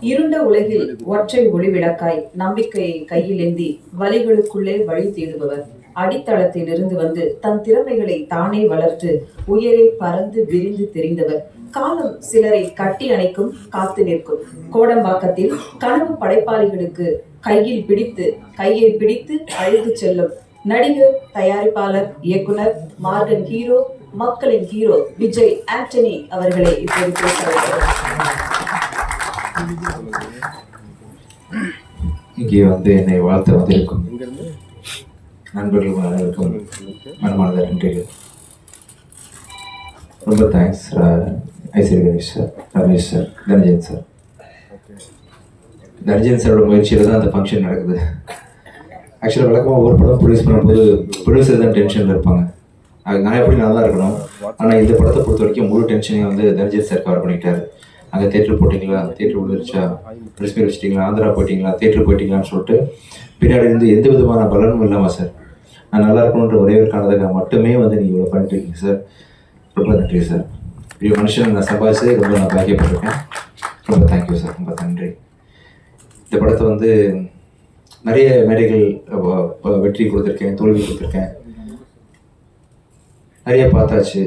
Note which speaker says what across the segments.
Speaker 1: இருண்ட உலகில் ஒற்றை ஒளிவிளக்காய் நம்பிக்கையை கையிலேந்தி வலிகளுக்குள்ளே வழி தேடுபவர். அடித்தளத்தில் இருந்து வந்து தன் திறமைகளை தானே வளர்த்து உயரே பறந்து விரிந்து தெரிந்தவர். காலம் சிலரை கட்டி அணைக்கும், காத்து நிற்கும். கோடம்பாக்கத்தில் கனவு படைப்பாளிகளுக்கு கையை பிடித்து அழைத்து செல்லும் நடிகர், தயாரிப்பாளர், இயக்குனர், மார்கன் ஹீரோ, மக்களின் ஹீரோ விஜய் ஆண்டனி அவர்களை இப்போது பேச
Speaker 2: இங்கே வந்து என்னை வாழ்த்து வந்திருக்கும் நண்பர்கள் அனைவருக்கும் மனமானதாக நன்றிகள். ரொம்ப thanks Ishari Ganesh sir, Ramesh sir, Dhananjan sir. Dhananjan சாரோட முயற்சியில் தான் அந்த ஃபங்க்ஷன் நடக்குது. ஆக்சுவலாக வழக்கமாக ஒரு படம் ப்ரொடியூஸ் பண்ணும்போது ப்ரொடியூசர் தான் டென்ஷனில் இருப்பாங்க. அது நான் எப்படி நல்லா இருக்கணும். ஆனால் இந்த படத்தை பொறுத்த வரைக்கும் முழு டென்ஷனையும் வந்து தனஞ்சன் சார் கவர் பண்ணிட்டாரு. அங்கே தேட்டர் போட்டிங்களா, தேட்டர் விழுந்துருச்சா, ப்ரெஸ் மீட் வச்சிட்டிங்களா, ஆந்திரா போயிட்டீங்களா, தேட்டர் போயிட்டீங்களான்னு சொல்லிட்டு பின்னாடி இருந்து எந்த விதமான பலனும் இல்லாமல் சார் நான் நல்லா இருக்கணுன்ற ஒரே ஒரு காரணத்துக்காக மட்டுமே வந்து நீங்கள் இவ்வளோ பண்ணிட்டு இருக்கீங்க சார். ரொம்ப நன்றி சார். இப்படி மனுஷன் நான் சம்பாதிச்சதே ரொம்ப நான் பாக்கியப்பட்டிருக்கேன். ரொம்ப தேங்க்யூ சார், ரொம்ப நன்றி. இந்த படத்தை வந்து நிறைய மேடைகள் வெற்றி கொடுத்துருக்கேன், தோல்வி கொடுத்துருக்கேன், நிறைய பார்த்தாச்சு.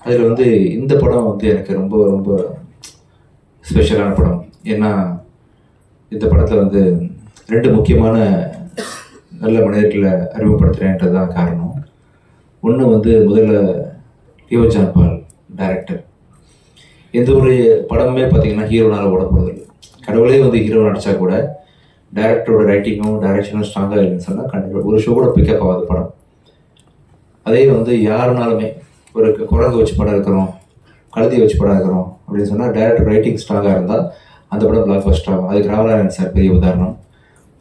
Speaker 2: அதில் வந்து இந்த படம் வந்து எனக்கு ரொம்ப ரொம்ப ஸ்பெஷலான படம். ஏன்னா இந்த படத்தில் வந்து 2 முக்கியமான நல்ல மனிதர்களை அறிமுகப்படுத்துகிறேன்றது தான் காரணம். ஒன்று வந்து முதல்ல லியோ ஜான் பால் டைரக்டர். எந்த ஒரு படமுமே பார்த்தீங்கன்னா ஹீரோனால் ஓட போகிறதில்லை. கடவுளே வந்து ஹீரோ நடித்தா கூட டைரக்டரோட ரைட்டிங்கும் டைரக்ஷனும் ஸ்ட்ராங்காக இல்லைன்னு சொன்னால் கண்டிப்பாக ஒரு ஷோ கூட பிக்கப் ஆகாத படம். அதே வந்து யாருனாலுமே ஒரு குரங்கு வச்சு படம் இருக்கிறோம், கழுதியை வச்சு படம் இருக்கிறோம் அப்படின்னு சொன்னால் டைரக்டர் ரைட்டிங் ஸ்ட்ராங்காக இருந்தால் அந்த படம் பிளாக் பஸ்டர் ஆகும். அதுக்கு ராமநாதன் சார் பெரிய உதாரணம்.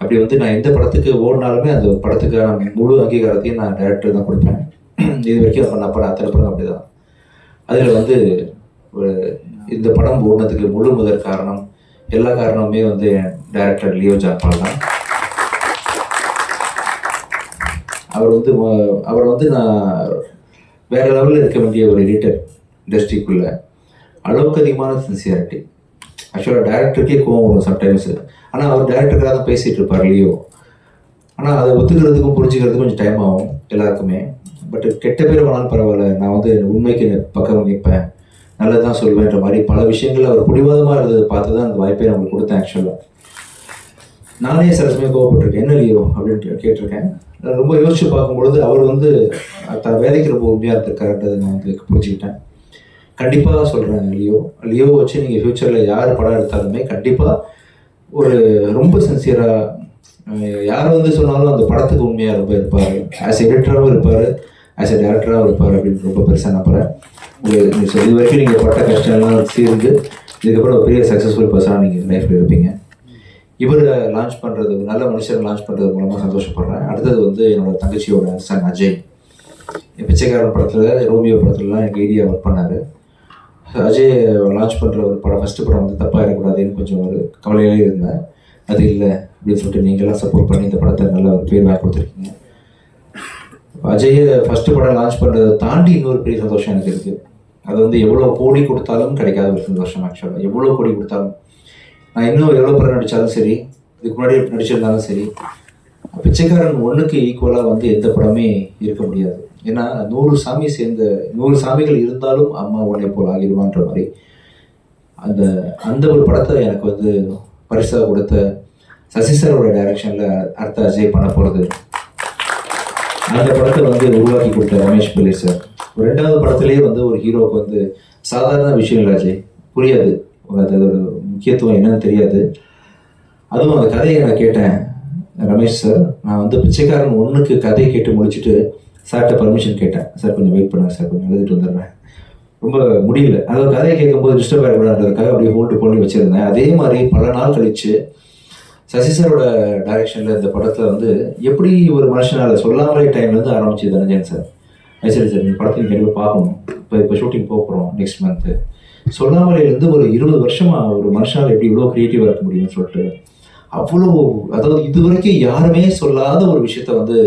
Speaker 2: அப்படி வந்து நான் எந்த படத்துக்கு ஓடினாலுமே அந்த படத்துக்கான முழு அங்கீகாரத்தையும் நான் டைரக்டர் தான் கொடுப்பேன். இது வரைக்கும் நான் படம் அத்தனை படம் அப்படி தான். அதில் வந்து ஒரு இந்த படம் ஓடினதுக்கு முழு முதல் காரணம், எல்லா காரணமுமே வந்து டைரக்டர் லியோ ஜான் பால் தான். அவர் வந்து நான் வேற லெவலில் இருக்க வேண்டிய ஒரு எடிட்டர் இண்டஸ்ட்ரிக்குள்ள. அளவுக்கு அதிகமான சின்சியாரிட்டி. ஆக்சுவலாக டைரக்டருக்கே கோவம் வரும் சம்டைம்ஸு. ஆனால் அவர் டைரக்டருக்காக தான் பேசிகிட்டு இருப்பார் லியோ. ஆனால் அதை ஒத்துக்கிறதுக்கும் புரிஞ்சுக்கிறதுக்கும் கொஞ்சம் டைம் ஆகும் எல்லாருக்குமே. பட் கெட்ட பேர் வேணாலும் பரவாயில்ல, நான் வந்து உண்மைக்கு பக்கம் நிற்பேன், நல்லது தான் சொல்வேன்ற மாதிரி பல விஷயங்கள் அவர் பிடிவாதமாக இருந்ததை பார்த்து தான் அந்த வாய்ப்பை நம்மளுக்கு கொடுத்தேன். ஆக்சுவலாக நானே சில சமயம் கோவப்பட்டிருக்கேன், என்ன லியோ அப்படின்ட்டு கேட்டிருக்கேன். ரொம்ப யோசிச்சு பார்க்கும்பொழுது அவர் வந்து தன் வேலைக்கு ரொம்ப உண்மையாக இருந்திருக்காருன்றதை நான் வந்து புரிஞ்சுக்கிட்டேன். கண்டிப்பாக சொல்கிறேன், லியோ வச்சு நீங்கள் ஃப்யூச்சரில் யார் படம் எடுத்தாலுமே கண்டிப்பாக ஒரு ரொம்ப சின்சியராக யார் வந்து சொன்னாலும் அந்த படத்துக்கு உண்மையாக ரொம்ப இருப்பார். ஆஸ் எடிட்டராகவும் இருப்பார், ஆஸ் எ டேரக்டராகவும் இருப்பார் அப்படின்னு ரொம்ப பெருசாக நம்புகிறேன். இது வரைக்கும் நீங்கள் பட்ட கஷ்டம்லாம் சேர்ந்து இதுக்கப்புறம் ஒரு பெரிய சக்ஸஸ்ஃபுல் பர்சனாக நீங்கள் லைஃப்பில் இருப்பீங்க. இவர் லான்ச் பண்ணுறது, நல்ல மனுஷரை லான்ச் பண்ணுறது மூலமாக சந்தோஷப்படுறேன். அடுத்தது வந்து என்னோட தங்கச்சியோட சன் அஜய். பிச்சைக்காரன் படத்தில், ரோமியோ படத்துலலாம் எனக்கு ஐடியா ஒர்க் பண்ணார். அஜய் லான்ச் பண்ணுற ஒரு படம், ஃபஸ்ட்டு படம் வந்து தப்பாக இருக்கக்கூடாதுன்னு கொஞ்சம் ஒரு கவலையிலே இருந்தேன். அது இல்லை அப்படின்னு சொல்லிட்டு நீங்களாம் சப்போர்ட் பண்ணி இந்த படத்தை நல்ல ஒரு பேர் வாங்கி கொடுத்துருக்கீங்க. அஜயை ஃபஸ்ட்டு படம் லான்ச் பண்ணுறதை தாண்டி இன்னொரு பெரிய சந்தோஷம் எனக்கு இருக்குது. அது வந்து எவ்வளோ கோடி கொடுத்தாலும் கிடைக்காத ஒரு சந்தோஷம். ஆக்சுவலாக எவ்வளோ கோடி கொடுத்தாலும், நான் இன்னும் எவ்வளோ படம் நடித்தாலும் சரி, இதுக்கு முன்னாடி நடிச்சிருந்தாலும் சரி, பிச்சைக்காரன் 1க்கு ஈக்குவலாக வந்து எந்த படமே இருக்க முடியாது. ஏன்னா 100 சாமிகள் இருந்தாலும் அம்மா உன்னை போல் ஆகிடுவான்ற மாதிரி அந்த ஒரு படத்தை எனக்கு வந்து பரிசாக கொடுத்த சசிசரோட டைரக்ஷனில் அடுத்த அஜய் பண்ண போகிறது. அந்த படத்தை வந்து உருவாக்கி கொடுத்த ரமேஷ் பிள்ளை சார். 2வது படத்துலேயே வந்து ஒரு ஹீரோவுக்கு வந்து சாதாரண விஷயம் இல்லை அஜய், புரியாது, அதோட முக்கியத்துவம் என்னன்னு தெரியாது. அதுவும் அந்த கதையை நான் கேட்டேன் ரமேஷ் சார். நான் வந்து பிச்சைக்காரன் 1க்கு கதையை கேட்டு முடிச்சுட்டு சார்கிட்ட பர்மிஷன் கேட்டேன். சார் கொஞ்சம் வெயிட் பண்ணுங்க சார், கொஞ்சம் எழுதிட்டு வந்துடுறேன், ரொம்ப முடியல. அதாவது கதையை கேட்கும்போது டிஸ்டர்ப் ஆகிடக்கூடாதுக்காக அப்படியே ஹோல்டு பண்ணி வச்சுருந்தேன். அதே மாதிரி பல நாள் கழித்து சசி சாரோட டைரக்ஷனில் இந்த படத்தில் வந்து எப்படி ஒரு மனுஷனால் சொல்லாமலே டைம்லேருந்து ஆரம்பிச்சு தனஞ்சன் சார், சரி சார் இந்த படத்தை கண்டிப்பாக பார்க்கணும், இப்போ ஷூட்டிங் போகிறோம் நெக்ஸ்ட் மந்த்து, சொல்லாமலேருந்து ஒரு 20 வருஷமாக ஒரு மனுஷனால் எப்படி இவ்வளோ க்ரியேட்டிவாக இருக்க முடியும்னு சொல்லிட்டு அவ்வளோ, அதாவது இது வரைக்கும் யாருமே சொல்லாத ஒரு விஷயத்த வந்து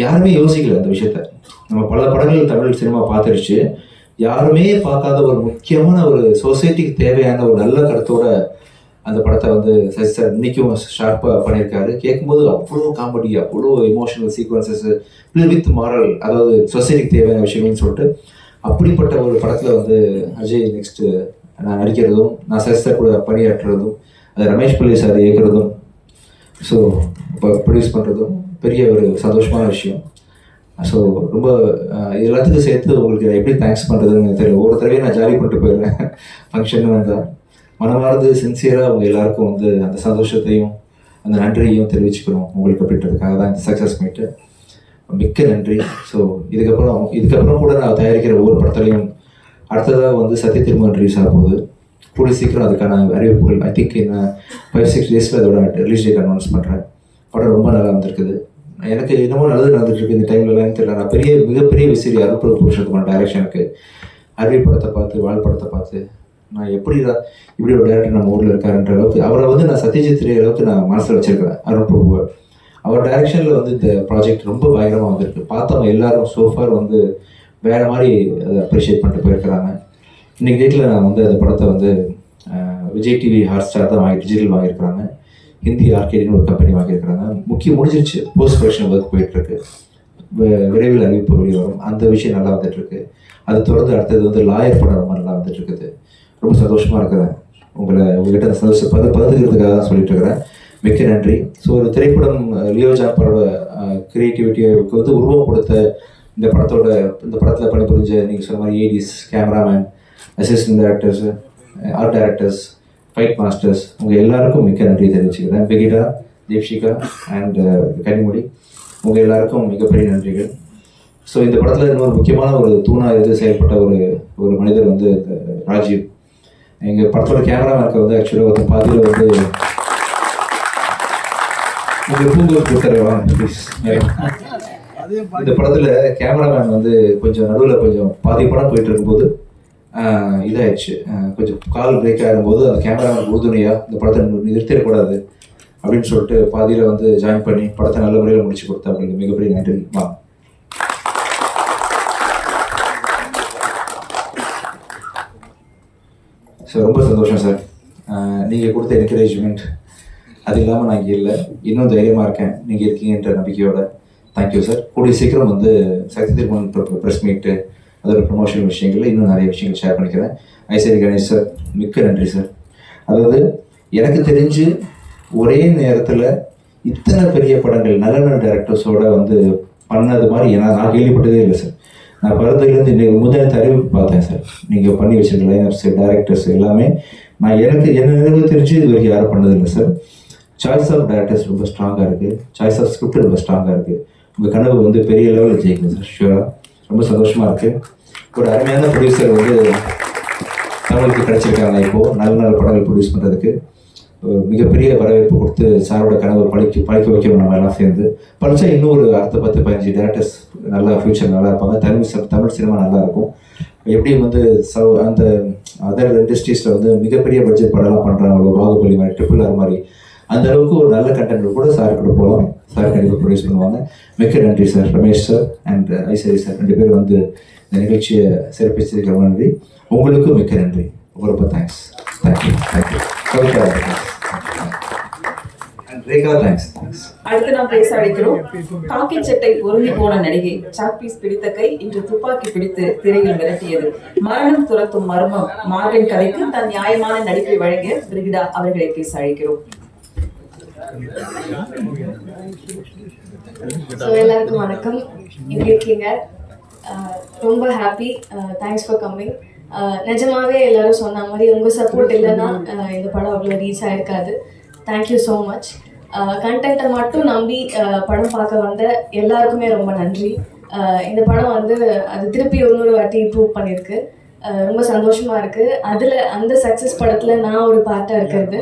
Speaker 2: யாருமே யோசிக்கல. அந்த விஷயத்த நம்ம பல படங்கள் தமிழ் சினிமா பார்த்துருச்சு, யாருமே பார்க்காத ஒரு முக்கியமான ஒரு சொசைட்டிக்கு தேவையான ஒரு நல்ல கருத்தோட அந்த படத்தை வந்து சசி சார் இன்றைக்கும் ஷார்ப்பாக பண்ணியிருக்காரு. கேட்கும்போது அவ்வளோ காமெடி, அவ்வளோ எமோஷனல் சீக்வன்சஸ் வித் மாரல், அதாவது சொசைட்டிக்கு தேவையான விஷயங்கள்னு சொல்லிட்டு அப்படிப்பட்ட ஒரு படத்தில் வந்து அஜய் நெக்ஸ்ட்டு நான் நடிக்கிறதும், நான் சசி சார் கூட பணியாற்றுறதும், அது ரமேஷ் பிள்ளை சார் இயக்குறதும், ஸோ இப்போ ப்ரொடியூஸ் பண்ணுறதும் பெரிய ஒரு சந்தோஷமான விஷயம். ஸோ ரொம்ப எல்லாத்துக்கும் சேர்த்து உங்களுக்கு எப்படி தேங்க்ஸ் பண்ணுறதுன்னு தெரியல. ஒவ்வொரு தடவையும் நான் ஜாலி பண்ணிட்டு போயிடுறேன் ஃபங்க்ஷன் வந்தால். மனமார்ந்து சின்சியராக அவங்க எல்லாருக்கும் வந்து அந்த சந்தோஷத்தையும் அந்த நன்றியையும் தெரிவிச்சுக்கணும் உங்களுக்கு அப்படின்றதுக்காக தான் இந்த சக்ஸஸ் மீட்டு. மிக்க நன்றி. ஸோ இதுக்கப்புறம் கூட நான் தயாரிக்கிற ஒவ்வொரு படத்துலையும் அடுத்ததாக வந்து சத்திய திருமணம் ரிலீஸ் ஆக போகுது. கூடிய சீக்கிரம் அதுக்கான அறிவிப்புகள் ஐ திங்க் இன்னும் 5-6 டேஸில் அதோட ரிலீஸ் டேட் அனௌன்ஸ் பண்ணுறேன். படம் ரொம்ப நல்லா வந்திருக்குது. எனக்கு என்னமோ நல்லது நடந்துட்டுருக்கு இந்த டைம்லலாம் தெரியல. நான் மிகப்பெரிய விசிறி அருள்புரம் புருஷோத்தமன் டைரக்ஷனுக்கு அருவி படத்தை பார்த்து, வாழ் படத்தை பார்த்து நான் இப்படி ஒரு டேரக்டர் நம்ம ஊரில் இருக்காருன்ற அளவுக்கு அவரை வந்து நான் சத்யஜித் ரே அளவுக்கு நான் மனசில் வச்சிருக்கிறேன். அருள்பிரபுவை அவர் டைரக்ஷனில் வந்து இந்த ப்ராஜெக்ட் ரொம்ப பயங்கரமாக வந்திருக்கு. பார்த்தவங்க எல்லாரும் சோஃபார் வந்து வேறு மாதிரி அதை அப்ரிஷியேட் பண்ணிட்டு போயிருக்கிறாங்க. இன்றைக்கி டேட்டில் நான் வந்து அந்த படத்தை வந்து விஜய் டிவி ஹாட்ஸ்டார் தான் டிஜிட்டல் வாங்கியிருக்கிறாங்க. ஹிந்தி ஆர்கேடின்னு ஒரு கம்பெனி வாங்கியிருக்கிறாங்க. முடிஞ்சிருச்சு. போஸ்ட் ப்ரொடக்ஷன் ஒர்க் போயிட்டுருக்கு. விரைவில் அறிவிப்பு வெளியே வரும். அந்த விஷயம் நல்லா வந்துட்டுருக்கு. அது தொடர்ந்து அடுத்தது வந்து லாயர் படம் ரொம்ப நல்லா வந்துட்டுருக்குது. ரொம்ப சந்தோஷமாக இருக்கிறேன். உங்கள்கிட்ட அந்த சந்தோஷம் பகிர்ந்துக்கிறதுக்காக தான் சொல்லிட்டு இருக்கிறேன். மிக்க நன்றி. ஸோ ஒரு திரைப்படம் லியோ ஜான் பட கிரியேட்டிவிட்டிக்கு வந்து உருவம் கொடுத்த இந்த படத்தில் பணிபுரிஞ்ச நீங்கள் சொன்ன மாதிரி ADs, cameraman, assistant directors, art directors, fight masters, உங்கள் எல்லாருக்கும் மிக்க நன்றி தெரிவிச்சுக்கிறேன். பெகிடா, தீப்ஷிகா அண்ட் கனிமொழி, உங்கள் எல்லாருக்கும் மிகப்பெரிய நன்றிகள். ஸோ இந்த படத்தில் இன்னொரு முக்கியமான ஒரு தூணாக செயல்பட்ட ஒரு மனிதர் வந்து ராஜீவ். எங்கள் படத்தோட கேமராமேனுக்கு வந்து ஆக்சுவலாக ஒரு பாதியில் வந்து உங்கள் பூங்கூர் கொடுத்துருவாங்க ப்ளீஸ். இந்த படத்தில் கேமராமேன் வந்து கொஞ்சம் நடுவில் கொஞ்சம் பாதி படம் போயிட்டு இருக்கும்போது இதாகிடுச்சு. கொஞ்சம் கால் பிரேக் ஆகும்போது அந்த கேமராமேன் உறுதுணையாக இந்த படத்தை நிறுத்திடக்கூடாது அப்படின்னு சொல்லிட்டு பாதியில் வந்து ஜாயின் பண்ணி படத்தை நல்ல முறையில் முடிச்சு கொடுத்தா அப்படின்னு மிகப்பெரிய நன்றி. ஸோ ரொம்ப சந்தோஷம் சார். நீங்கள் கொடுத்த என்கரேஜ்மெண்ட் அது இல்லாமல் நான் இங்கே இல்லை. இன்னும் தைரியமாக இருக்கேன் நீங்கள் இருக்கீங்கன்ற நம்பிக்கையோட. Thank you sir. கூடிய சீக்கிரம் வந்து சக்தி திருமணம் ப்ரெஸ் மீட்டு அதோட ப்ரொமோஷனல் விஷயங்களில் இன்னும் நிறைய விஷயங்கள் ஷேர் பண்ணிக்கிறேன். ஐசரி கணேஷ் சார், மிக்க நன்றி சார். அதாவது எனக்கு தெரிஞ்சு ஒரே நேரத்தில் இத்தனை பெரிய படங்கள் நல்ல நல்ல டைரக்டர்ஸோட வந்து பண்ணது மாதிரி நான் கேள்விப்பட்டதே இல்லை சார். நான் பிறந்ததுலேருந்து இன்றைக்கு முதல் அறிவிப்பு பார்த்தேன் சார். நீங்கள் பண்ணி வச்சிருக்க லைனர்ஸ், டைரக்டர்ஸ் எல்லாமே என்ன நினைவு தெரிஞ்சு இது வரைக்கும் யாரும் பண்ணதில்லை சார். சாய்ஸ் ஆஃப் டைரக்டர்ஸ் ரொம்ப ஸ்ட்ராங்காக இருக்குது. சாய்ஸ் ஆஃப் ஸ்கிரிப்ட் ரொம்ப ஸ்ட்ராங்காக இருக்குது. உங்கள் கனவு வந்து பெரிய லெவலில் ஜெயிக்கணும் சார். ஷூராக ரொம்ப சந்தோஷமாக இருக்குது. ஒரு அருமையான ப்ரொடியூசர் வந்து தமிழுக்கு கிடச்சிருக்காங்க. இப்போது நல்ல நல்ல படங்கள் ப்ரொடியூஸ் பண்ணுறதுக்கு மிகப்பெரிய வரவேற்பு கொடுத்து சாரோட கனவை பழிக்க வைக்கணும். நம்ம எல்லாம் சேர்ந்து படித்தா இன்னும் ஒரு 10-15 டேரக்டர்ஸ் நல்லா ஃபியூச்சர் நல்லா இருப்பாங்க. தமிழ் சினிமா நல்லாயிருக்கும். எப்படியும் வந்து அந்த அதர் இண்டஸ்ட்ரீஸில் வந்து மிகப்பெரிய பட்ஜெட் படம்லாம் பண்ணுறாங்களோ, பாகுபலி மாதிரி, RRR மாதிரி, அந்த அளவுக்கு ஒரு நல்ல கண்டென்ட் கூட சார் கூட போகலாம். சார் கண்டிப்பாக ப்ரொடியூஸ் பண்ணுவாங்க. மிக்க நன்றி sir. Ramesh sir and Ishari sir 2 பேர் வந்து இந்த நிகழ்ச்சியை சிறப்பிச்சதுக்கு ரொம்ப நன்றி. உங்களுக்கும் மிக்க நன்றி. ரொம்ப thanks. Thank you. Kavitha Rekha, thanks.
Speaker 1: அடுத்து நாம் பேச அழைக்கிறோம். காக்கி சட்டை பொருந்தி போன நடிகை சாக்பீஸ் பிடித்த கை இன்று துப்பாக்கி பிடித்து திரையில் மிரட்டியது. மரணம் துரத்தும் மர்மம் மார்வின் கதைக்கு தன் நியாயமான நடிப்பை வழங்கிய பிரிகிடா அவர்களை பேச அழைக்கிறோம்.
Speaker 3: எல்லாருக்கும் வணக்கம். எப்படி இருக்கீங்க? ரொம்ப ஹாப்பி. Thanks for coming. நிஜமாவே எல்லாரும் சொன்ன மாதிரி உங்கள் சப்போர்ட் இல்லைன்னா இந்த படம் அவ்வளோ ரீச் ஆகிருக்காது. Thank you so much. கண்டென்ட்டை மட்டும் நம்பி படம் பார்க்க வந்த எல்லாருக்குமே ரொம்ப நன்றி. இந்த படம் வந்து அது திருப்பி இன்னொரு வாட்டி ப்ரூவ் பண்ணியிருக்கு. ரொம்ப சந்தோஷமாக இருக்குது. அந்த சக்ஸஸ் படத்தில் நான் ஒரு பார்ட்டாக இருக்கிறது.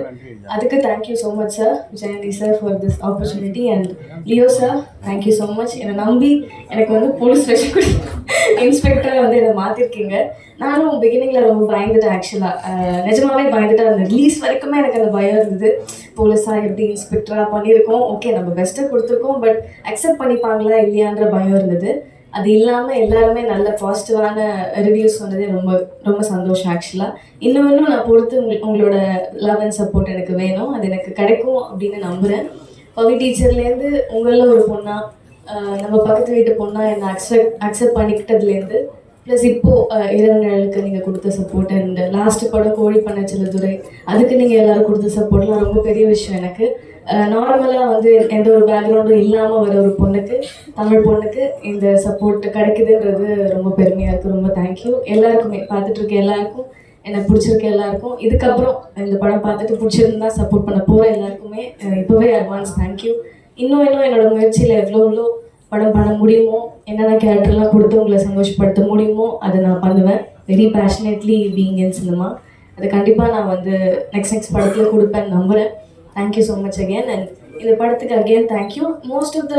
Speaker 3: அதுக்கு thank you so much sir, Jayanthi sir, for this opportunity. And Leo sir, thank you so much. என்னை நம்பி எனக்கு வந்து போலீஸ் ஸ்டேஷன் இன்ஸ்பெக்டராக வந்து என்னை மாற்றிருக்கீங்க. நானும் பிகினிங்கில் ரொம்ப பயந்துட்டேன். ஆக்சுவலாக நிஜமாவே பயந்துட்டேன். அந்த ரிலீஸ் வரைக்குமே எனக்கு அந்த பயம் இருந்தது. போலீஸாக எப்படி இன்ஸ்பெக்டராக பண்ணியிருக்கோம், ஓகே நம்ம பெஸ்ட்டை கொடுத்துருக்கோம், பட் அக்செப்ட் பண்ணிப்பாங்களா இல்லையான்ற பயம் இருந்தது. அது இல்லாமல் எல்லாருமே நல்ல பாசிட்டிவான ரிவ்யூஸ் சொன்னதே ரொம்ப ரொம்ப சந்தோஷம் ஆக்சுவலாக. இன்னும் நான் பொறுத்து உங்களோட லவ் அண்ட் சப்போர்ட் எனக்கு வேணும், அது எனக்கு கிடைக்கும் அப்படின்னு நம்புகிறேன். பவி டீச்சர்லேருந்து உங்களில் ஒரு பொண்ணாக, நம்ம பக்கத்து வீட்டு பொண்ணாக என்னை அக்செப்ட் பண்ணிக்கிட்டதுலேருந்து, ப்ளஸ் இப்போது இரவு நிழலுக்கு நீங்கள் கொடுத்த சப்போர்ட் அண்ட் லாஸ்ட்டு படம் கோழி பண்ண செல்லதுரை, அதுக்கு நீங்கள் எல்லோரும் கொடுத்த சப்போர்ட்லாம் ரொம்ப பெரிய விஷயம் எனக்கு. நார்மலாக வந்து எந்த ஒரு பேக்ரவுண்டும் இல்லாமல் வர ஒரு பொண்ணுக்கு, தமிழ் பொண்ணுக்கு இந்த சப்போர்ட் கிடைக்குதுன்றது ரொம்ப பெருமையாக இருக்குது. ரொம்ப தேங்க்யூ எல்லாருக்குமே, பார்த்துட்டு இருக்க எல்லாருக்கும், எனக்கு பிடிச்சிருக்க எல்லாருக்கும், இதுக்கப்புறம் இந்த படம் பார்த்துட்டு பிடிச்சிருந்தா சப்போர்ட் பண்ண போகிற எல்லாருக்குமே இப்போவே அட்வான்ஸ் தேங்க்யூ. இன்னும் என்னோடய முயற்சியில் எவ்வளோ படம் பண்ண முடியுமோ, என்னென்ன கேரக்டர்லாம் கொடுத்து உங்களை சந்தோஷப்படுத்த முடியுமோ அதை நான் பண்ணுவேன். Very passionately being in cinema. அதை கண்டிப்பாக நான் வந்து நெக்ஸ்ட் படத்தில் கொடுப்பேன்னு நம்புகிறேன். Thank you so much again. And இந்த படத்துக்கு again thank you. Most of the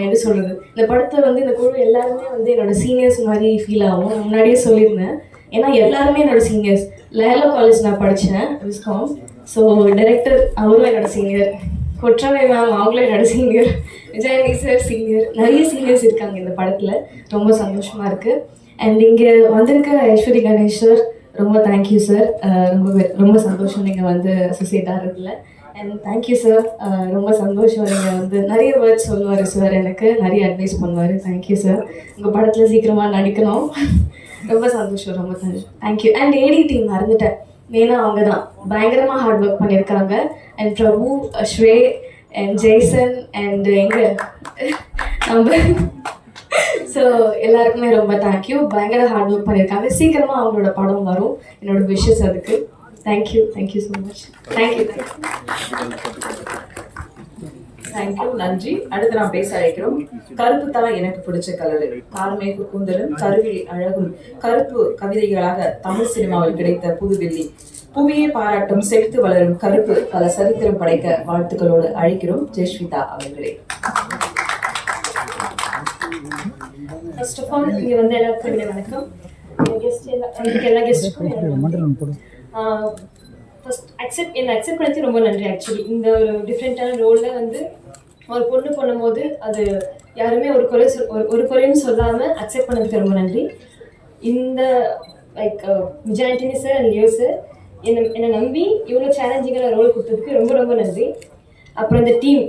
Speaker 3: எப்படி சொல்கிறது, இந்த படத்தை வந்து இந்த குழு எல்லாருமே வந்து என்னோடய சீனியர்ஸ் மாதிரி ஃபீல் ஆகும். நான் முன்னாடியே சொல்லியிருந்தேன், ஏன்னா எல்லாருமே என்னோடய சீனியர்ஸ். லயலா காலேஜ் நான் படித்தேன், விஸ்காம். ஸோ டைரக்டர் அவரும் என்னோடய சீனியர், கொற்றவை மேம் அவங்களும் என்னோட சீனியர், விஜயனி சார் சீனியர், நிறைய சீனியர்ஸ் இருக்காங்க இந்த படத்தில். ரொம்ப சந்தோஷமாக இருக்குது. அண்ட் இங்கே வந்திருக்க ஐஸ்வரி கணேஷ் சார், ரொம்ப தேங்க்யூ சார். ரொம்ப சந்தோஷம் நீங்கள் வந்து அசோசியேட் ஆகிறதுல. அண்ட் தேங்க்யூ சார், ரொம்ப சந்தோஷம். நீங்கள் வந்து நிறைய வேர்ட்ஸ் சொல்லுவார் சார், எனக்கு நிறைய அட்வைஸ் பண்ணுவார். Thank you sir. உங்கள் படத்தில் சீக்கிரமாக நடிக்கணும். ரொம்ப சந்தோஷம், ரொம்ப தேங்க்யூ. அண்ட் ஏடி டீம் மறந்துட்டேன், மெயினாக அவங்க தான் பயங்கரமாக ஹார்ட் ஒர்க் பண்ணியிருக்காங்க. அண்ட் பிரபு, ஸ்ரே அண்ட் ஜெய்சன் அண்ட் நம்ம ஸோ எல்லாருக்குமே ரொம்ப தேங்க்யூ. பயங்கர ஹார்ட் ஒர்க் பண்ணியிருக்காங்க. சீக்கிரமாக அவங்களோட படம் வரும், என்னோட விஷஸ் அதுக்கு. Thank you so much. தேங்க்யூ.
Speaker 1: நன்றி. அடுத்து நான் பேச அழைக்கிறோம். கருப்பு தான் எனக்கு பிடிச்ச கலரு, கார்மேகு கூந்தலும் கருவிழி அழகும் கருப்பு கவிதைகளாக தமிழ் சினிமாவில் கிடைத்த புதுவெள்ளி, புவியை பாராட்டும் செழித்து வளரும் கருப்பு பல சரித்திரம் படைக்க வாழ்த்துக்களோடு அழைக்கிறோம் ஜெயஸ்விதா அவர்களே.
Speaker 3: ஃபர்ஸ்ட் ஆஃப் ஆல் இங்கே வந்து எல்லாருக்கும் வணக்கம். எல்லா கெஸ்ட்டுக்கும் ஃபர்ஸ்ட் என்னை அக்செப்ட் பண்ணி ரொம்ப நன்றி. ஆக்சுவலி இந்த ஒரு டிஃப்ரெண்ட்டான ரோலில் வந்து ஒரு பொண்ணு பண்ணும்போது அது யாருமே ஒரு குறையும் சொல்லாமல் அக்செப்ட் பண்ணதுக்கு ரொம்ப நன்றி. இந்த like Vijay Antony sir and Leo sir என்னை நம்பி இவ்வளோ சேலஞ்சிங்கான ரோல் கொடுத்ததுக்கு ரொம்ப ரொம்ப நன்றி. அப்புறம் இந்த டீம்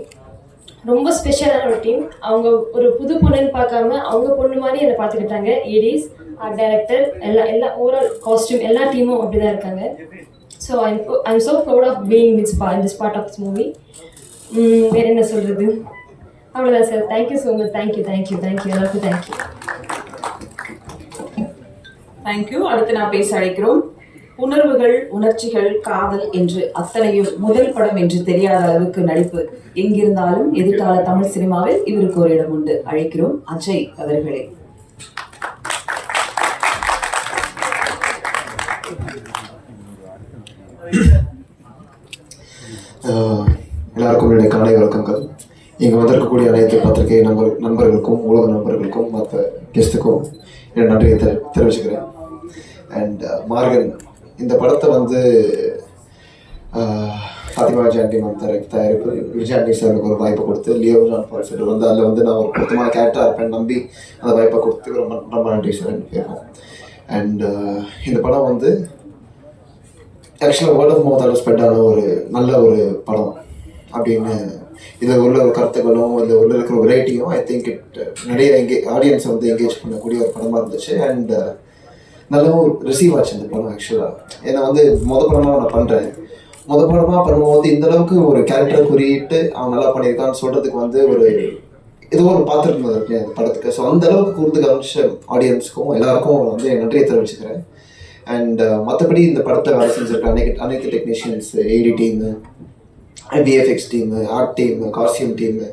Speaker 3: ரொம்ப ஸ்பெஷலான ஒரு டீம். அவங்க ஒரு புது பொண்ணுன்னு பார்க்காம அவங்க பொண்ணு மாதிரி என்னை பார்த்துக்கிட்டாங்க. ஏடிஸ், ஆர்ட் டைரக்டர், எல்லா ஓவரால் காஸ்டியூம் எல்லா டீமும் அப்படி தான் இருக்காங்க. So I'm so proud of being this part of this movie. வேறு என்ன சொல்கிறது, அவ்வளோதான் sir. Thank you so much. Thank you எல்லாருக்கும்
Speaker 1: தேங்க்யூ. அடுத்து நான் பேச அழைக்கிறோம். உணர்வுகள், உணர்ச்சிகள், காதல் என்று அத்தனையும் முதல் படம் என்று தெரியாத அளவுக்கு நடிப்பு. எங்கிருந்தாலும் எதிர்கால தமிழ் சினிமாவில் இவருக்கு ஒரு இடம் உண்டு. அழைக்கிறோம் அஜய் அவர்களே.
Speaker 4: எல்லாருக்கும் என்னுடைய காலை வணக்கங்கள். இங்கே வந்திருக்கக்கூடிய அனைத்து பத்திரிகை நண்பர்களுக்கும் உலக நண்பர்களுக்கும் மற்ற கெஸ்ட்டுக்கும் என் நன்றியை தெரிவிச்சுக்கிறேன். அண்ட் மார்கன் இந்த படத்தை வந்து ஃபாத்திமா ஜான்டி மேம் தயாரிப்பு விஜய் ஆண்டனி சாருக்கு ஒரு வாய்ப்பை கொடுத்து, லியோ ஜான் பால் சார் வந்து அதில் வந்து நான் ஒரு பொருத்தமான கேரக்டராக இருப்பேன் நம்பி அந்த வாய்ப்பை கொடுத்து ரொம்ப நன்றி சார் எனக்கு பேரும். அண்ட் இந்த படம் வந்து ஆக்சுவலாக வேர்ட் ஆஃப் மவுத்தால் ஸ்ப்ரெட் ஆன ஒரு நல்ல ஒரு படம் அப்படின்னு, இதில் உள்ள கருத்துக்களும் இதில் உள்ள இருக்கிற வெரைட்டியும் ஐ திங்க் நிறைய ஆடியன்ஸை வந்து என்கேஜ் பண்ணக்கூடிய ஒரு படமாக இருந்துச்சு. அண்ட் நல்லாவும் ரிசீவ் ஆச்சு இந்த படம். ஆக்சுவலாக ஏன்னா வந்து படமாக நான் பண்ணுறேன், படமாக பண்ணும்போது இந்தளவுக்கு ஒரு கேரக்டர் குறியிட்டு அவன் நல்லா பண்ணியிருக்கான்னு சொல்கிறதுக்கு வந்து ஒரு ஏதோ ஒரு பார்த்துருந்தது இருக்கு அந்த படத்துக்கு. ஸோ அந்த அளவுக்கு கொடுத்து கவனிச்ச ஆடியன்ஸுக்கும் எல்லாருக்கும் வந்து என் நன்றியை தெரிவிச்சுக்கிறேன். அண்ட் மற்றபடி இந்த படத்தை வேலை செஞ்சுருக்க அனைத்து technicians, AD team, VFX team, art team, costume team